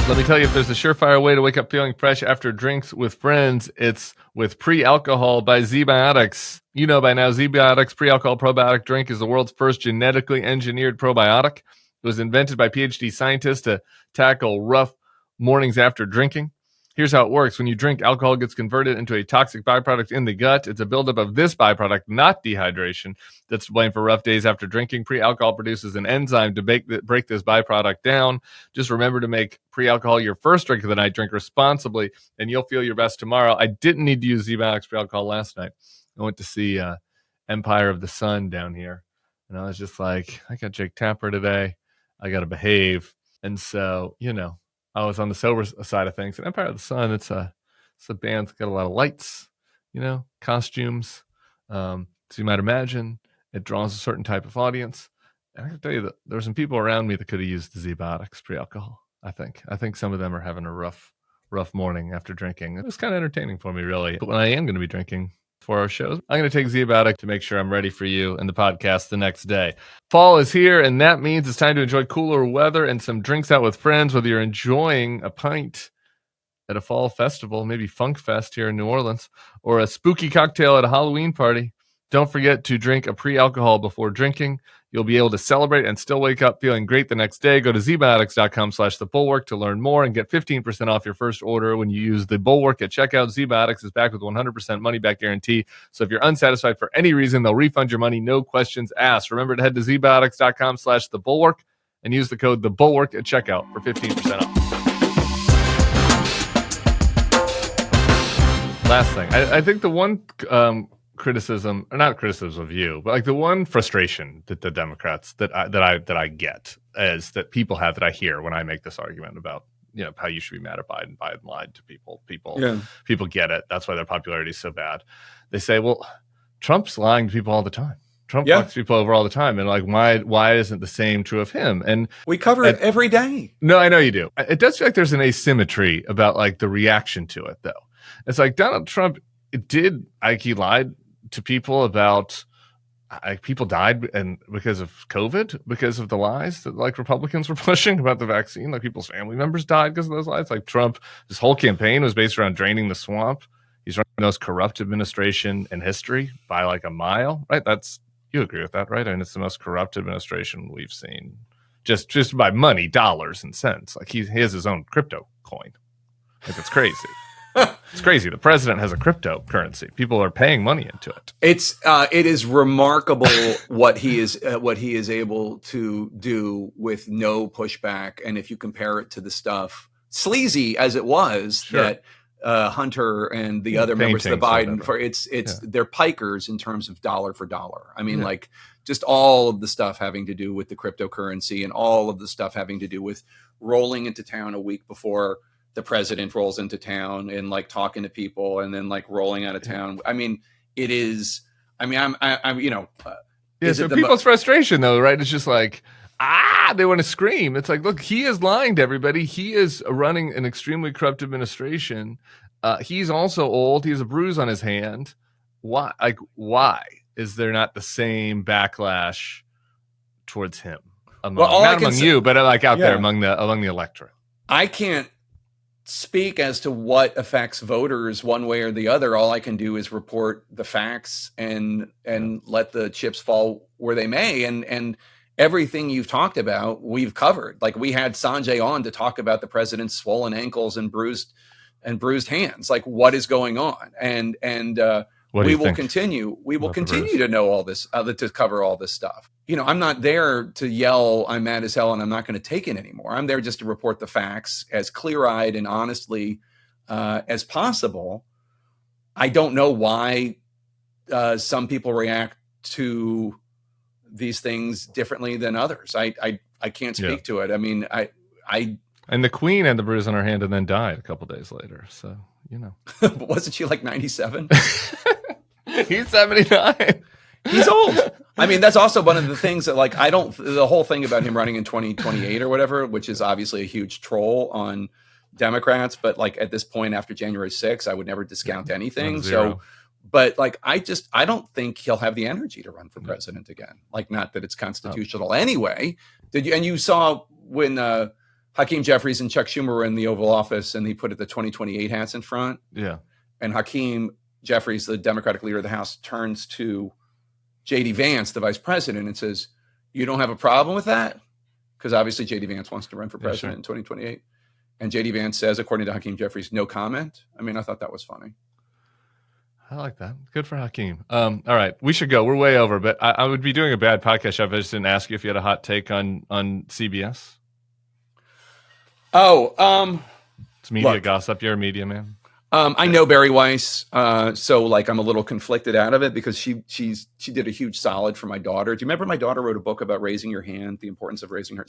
Let me tell you, if there's a surefire way to wake up feeling fresh after drinks with friends, it's with pre-alcohol by ZBiotics. You know by now, ZBiotics pre-alcohol probiotic drink is the world's first genetically engineered probiotic. It was invented by PhD scientists to tackle rough mornings after drinking. Here's how it works. When you drink, alcohol gets converted into a toxic byproduct in the gut. It's a buildup of this byproduct, not dehydration, that's to blame for rough days after drinking. Pre-alcohol produces an enzyme to break this byproduct down. Just remember to make pre-alcohol your first drink of the night. Drink responsibly, and you'll feel your best tomorrow. I didn't need to use ZBiotics pre-alcohol last night. I went to see Empire of the Sun down here, and I was just like, I got Jake Tapper today. I got to behave. And so, I was on the sober side of things. And Empire of the Sun, it's a band that's got a lot of lights, costumes. So you might imagine it draws a certain type of audience. And I can tell you that there were some people around me that could have used the ZBiotics pre-alcohol. I think some of them are having a rough morning after drinking. It was kind of entertaining for me, really. But when I am going to be drinking for our shows, I'm going to take ZBiotic to make sure I'm ready for you and the podcast the next day. Fall is here, and that means it's time to enjoy cooler weather and some drinks out with friends, whether you're enjoying a pint at a fall festival, maybe Funk Fest here in New Orleans, or a spooky cocktail at a Halloween party. Don't forget to drink a pre-alcohol before drinking. You'll be able to celebrate and still wake up feeling great the next day. Go to zbiotics.com/thebulwark to learn more and get 15% off your first order when you use the Bulwark at checkout. ZBiotics is backed with 100% money-back guarantee. So if you're unsatisfied for any reason, they'll refund your money, no questions asked. Remember to head to zbiotics.com/thebulwark and use the code THEBULWARK at checkout for 15% off. Last thing, I think the one criticism, or not criticism of you, but like the one frustration that the Democrats that I get is that people have, that I hear when I make this argument about how you should be mad at Biden. Biden lied to people. People get it. That's why their popularity is so bad. They say, well, Trump's lying to people all the time. Trump fucks people over all the time, and like why isn't the same true of him? And we cover it every day. No, I know you do. It does feel like there's an asymmetry about like the reaction to it, though. It's like Donald Trump he lied to people about people died and because of COVID, because of the lies that like Republicans were pushing about the vaccine. Like people's family members died because of those lies. Like Trump, his whole campaign was based around draining the swamp. He's running the most corrupt administration in history by like a mile, right? You agree with that, right? I mean, it's the most corrupt administration we've seen, just by money, dollars and cents. Like he has his own crypto coin. Like it's crazy. It's crazy. The president has a cryptocurrency. People are paying money into it. It is remarkable what he is able to do with no pushback. And if you compare it to the stuff sleazy as it was that Hunter and the other members of the Biden they're pikers in terms of dollar for dollar. I mean, like just all of the stuff having to do with the cryptocurrency and all of the stuff having to do with rolling into town a week before the president rolls into town and like talking to people and then like rolling out of town. I mean, it is, I mean, so people's frustration though, right? It's just like, they want to scream. It's like, look, he is lying to everybody. He is running an extremely corrupt administration. He's also old. He has a bruise on his hand. Why is there not the same backlash towards him? Not among you, but like out there among the electorate. I can't speak as to what affects voters one way or the other. All I can do is report the facts and let the chips fall where they may. And everything you've talked about, we've covered. Like we had Sanjay on to talk about the president's swollen ankles and bruised hands. Like what is going on? And we will continue to know all this, to cover all this stuff. I'm not there to yell, I'm mad as hell and I'm not going to take it anymore. I'm there just to report the facts as clear-eyed and honestly as possible. I don't know why some people react to these things differently than others. I can't speak to it. I mean, and the Queen had the bruise on her hand and then died a couple days later. So, wasn't she like 97? He's 79. He's old. I mean, that's also one of the things that like, the whole thing about him running in 2028 or whatever, which is obviously a huge troll on Democrats. But like at this point after January 6th, I would never discount anything. So But like, I don't think he'll have the energy to run for president again. Like, not that it's constitutional anyway. You saw when Hakeem Jeffries and Chuck Schumer were in the Oval Office and he put the 2028 hats in front. Yeah. And Hakeem Jeffries, the Democratic leader of the House, turns to J.D. Vance, the vice president, and says, "You don't have a problem with that?" Because obviously J.D. Vance wants to run for president in 2028. And J.D. Vance says, according to Hakeem Jeffries, no comment. I mean, I thought that was funny. I like that. Good for Hakeem. All right, we should go. We're way over, but I would be doing a bad podcast if I just didn't ask you if you had a hot take on CBS. It's media gossip. You're a media man. I know Barry Weiss, so like I'm a little conflicted out of it because she did a huge solid for my daughter. Do you remember my daughter wrote a book about raising your hand, the importance of raising her?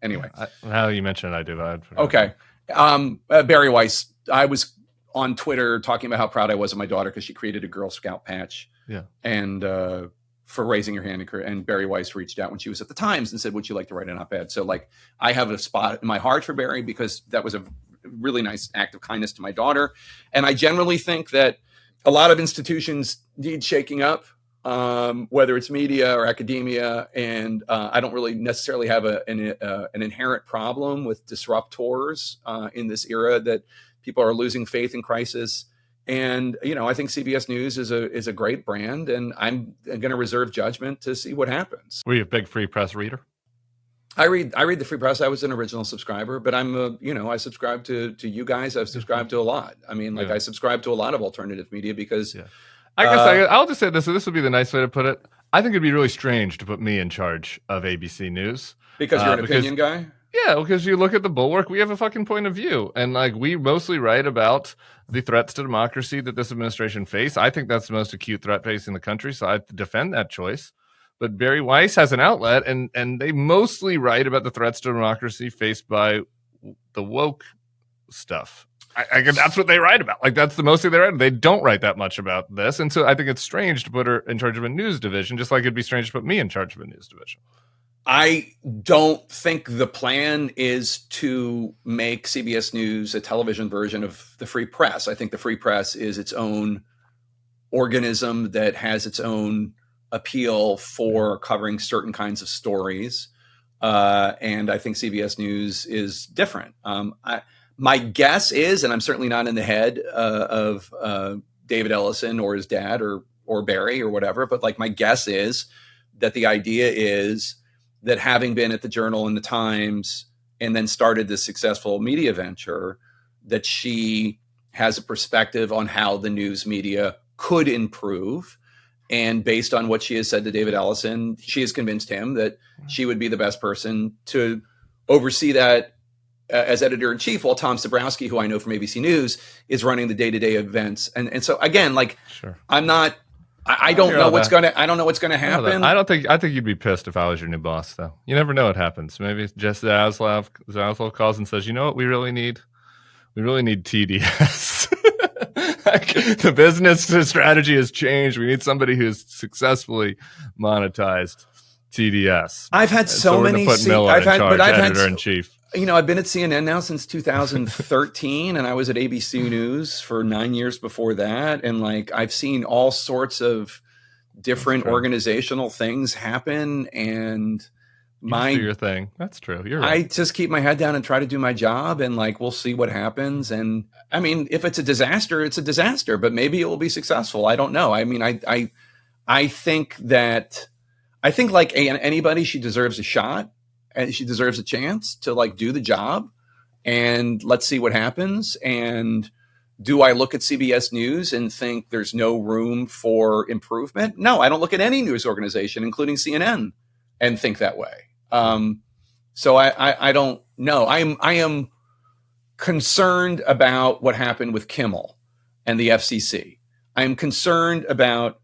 Anyway. Now you mentioned I do. Okay. Barry Weiss, I was on Twitter talking about how proud I was of my daughter because she created a Girl Scout patch. Yeah. And for raising your hand, and Barry Weiss reached out when she was at the Times and said, "Would you like to write an op-ed?" So like I have a spot in my heart for Barry because that was a really nice act of kindness to my daughter. And I generally think that a lot of institutions need shaking up, whether it's media or academia. And I don't really necessarily have an inherent problem with disruptors in this era that people are losing faith in crisis. And, I think CBS News is a great brand, and I'm going to reserve judgment to see what happens. Were you a big Free Press reader? I read the Free Press. I was an original subscriber, but I subscribe to you guys. I've subscribed to a lot. I mean, I subscribe to a lot of alternative media because I guess I'll just say this. So this would be the nice way to put it. I think it'd be really strange to put me in charge of ABC News. Because you're an opinion guy? Yeah, because you look at the Bulwark, we have a fucking point of view. And like we mostly write about the threats to democracy that this administration face. I think that's the most acute threat facing the country. So I defend that choice. But Barry Weiss has an outlet, and they mostly write about the threats to democracy faced by the woke stuff. I that's what they write about. Like that's the most thing they write. They don't write that much about this. And so I think it's strange to put her in charge of a news division, just like it'd be strange to put me in charge of a news division. I don't think the plan is to make CBS News a television version of the Free Press. I think the Free Press is its own organism that has its own appeal for covering certain kinds of stories. And I think CBS News is different. My guess is, and I'm certainly not in the head of David Ellison or his dad or Barry or whatever, but like my guess is that the idea is that having been at the Journal and the Times and then started this successful media venture, that she has a perspective on how the news media could improve. And based on what she has said to David Ellison, she has convinced him that she would be the best person to oversee that as editor-in-chief, while Tom Sabrowski, who I know from ABC News, is running the day-to-day events. And so again, like I'm not I don't know what's gonna happen. I think you'd be pissed if I was your new boss, though. You never know what happens. Maybe Jess Zaslav calls and says, "You know what we really need? We really need TDS." Like, the business strategy has changed. We need somebody who's successfully monetized TDS. I've had so many. Editor in chief. I've been at CNN now since 2013, and I was at ABC News for 9 years before that. And like, I've seen all sorts of different organizational things happen. And do your thing. That's true. You're right. I just keep my head down and try to do my job, and like, we'll see what happens. And I mean, if it's a disaster, it's a disaster, but maybe it will be successful. I don't know. I mean, I think like anybody, she deserves a shot. And she deserves a chance to like do the job, and let's see what happens. And do I look at CBS News and think there's no room for improvement? No, I don't look at any news organization, including CNN, and think that way. So I don't know. I am concerned about what happened with Kimmel and the FCC. I am concerned about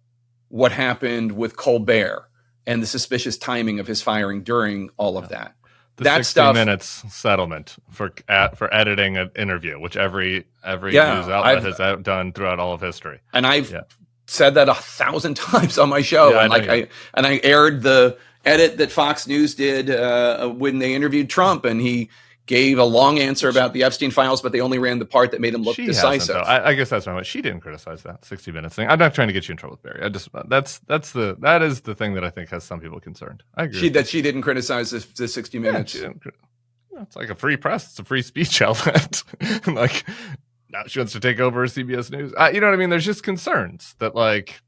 what happened with Colbert and the suspicious timing of his firing during all of that. The 60 minutes settlement for editing an interview, which every news outlet has done throughout all of history. And I've said that 1,000 times on my show. Yeah, I aired the edit that Fox News did when they interviewed Trump, and he gave a long answer about the Epstein files, but they only ran the part that made him look decisive. I guess that's my point. She didn't criticize that 60 Minutes thing. I'm not trying to get you in trouble with Barry. I just that is the thing that I think has some people concerned. I agree. She didn't criticize the 60 Minutes. It's like a free press. It's a free speech outlet. Like now she wants to take over CBS News. You know what I mean? There's just concerns that like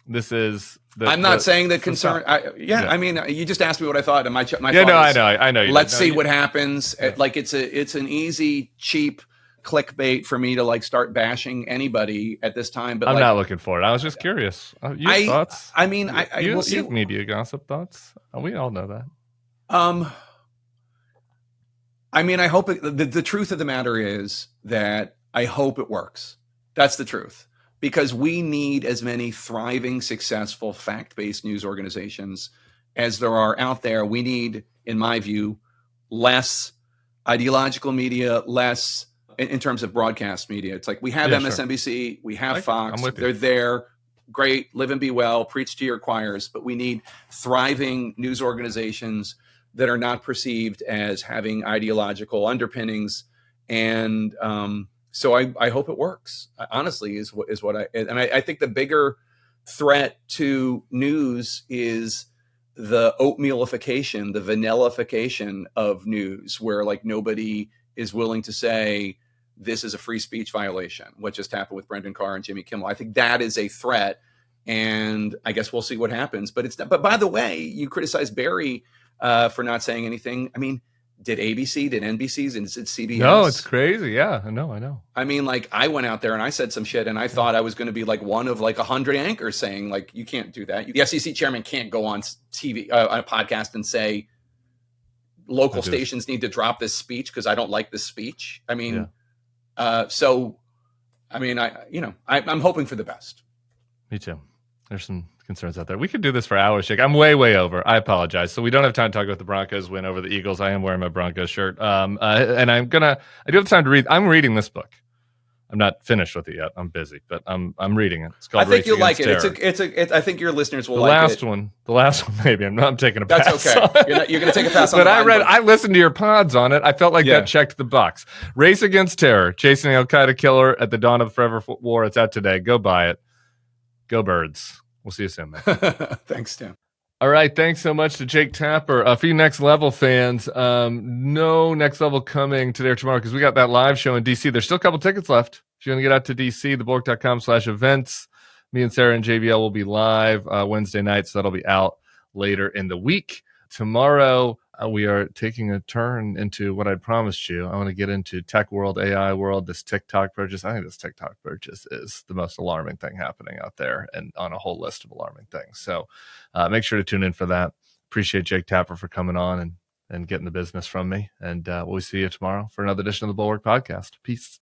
this is. I'm not saying that concern. I mean, you just asked me what I thought, and my thought I know. Let's see what happens. Yeah. Like it's an easy, cheap clickbait for me to like start bashing anybody at this time. But I'm not looking for it. I was just curious. Your thoughts? I mean, you have media gossip thoughts. We all know that. I mean, I hope the truth of the matter is that I hope it works. That's the truth. Because we need as many thriving, successful, fact-based news organizations as there are out there. We need, in my view, less ideological media, less in terms of broadcast media. It's like we have MSNBC, sure. We have Fox, they're there, great, live and be well, preach to your choirs, but we need thriving news organizations that are not perceived as having ideological underpinnings. And so I hope it works. Honestly, is what I think the bigger threat to news is the oatmealification, the vanillafication of news, where like nobody is willing to say this is a free speech violation. What just happened with Brendan Carr and Jimmy Kimmel? I think that is a threat, and I guess we'll see what happens. But it's not, but by the way, you criticize Barry for not saying anything. I mean, did ABC, did NBC, and did CBS? No, it's crazy. Yeah, I know. I mean, like I went out there and I said some shit, and I thought I was going to be like one of like 100 anchors saying like, you can't do that. The FCC chairman can't go on TV, on a podcast and say local stations need to drop this speech because I don't like this speech. I mean, so, I mean, I'm hoping for the best. Me too. There's some concerns out there. We could do this for hours, Jake. I'm way over. I apologize. So we don't have time to talk about the Broncos win over the Eagles. I am wearing my Broncos shirt. And I do have time to read. I'm reading this book. I'm not finished with it yet. I'm busy, but I'm reading it. It's called I think you'll like it. I think your listeners will like it. The last one, maybe. I'm taking a pass. That's okay. You're going to take a pass on but I listened to your pods on it. I felt like that checked the box. Race Against Terror, Chasing Al Qaeda Killer at the Dawn of the Forever War. It's out today. Go buy it. Go Birds. We'll see you soon, man. Thanks, Tim. All right. Thanks so much to Jake Tapper. For you Next Level fans, no Next Level coming today or tomorrow because we got that live show in D.C. There's still a couple tickets left. If you want to get out to D.C., thebulwark.com/events. Me and Sarah and JBL will be live Wednesday night, so that'll be out later in the week. Tomorrow, we are taking a turn into what I promised you. I want to get into tech world, AI world, this TikTok purchase. I think this TikTok purchase is the most alarming thing happening out there and on a whole list of alarming things. So make sure to tune in for that. Appreciate Jake Tapper for coming on and getting the business from me. And we'll see you tomorrow for another edition of the Bulwark Podcast. Peace.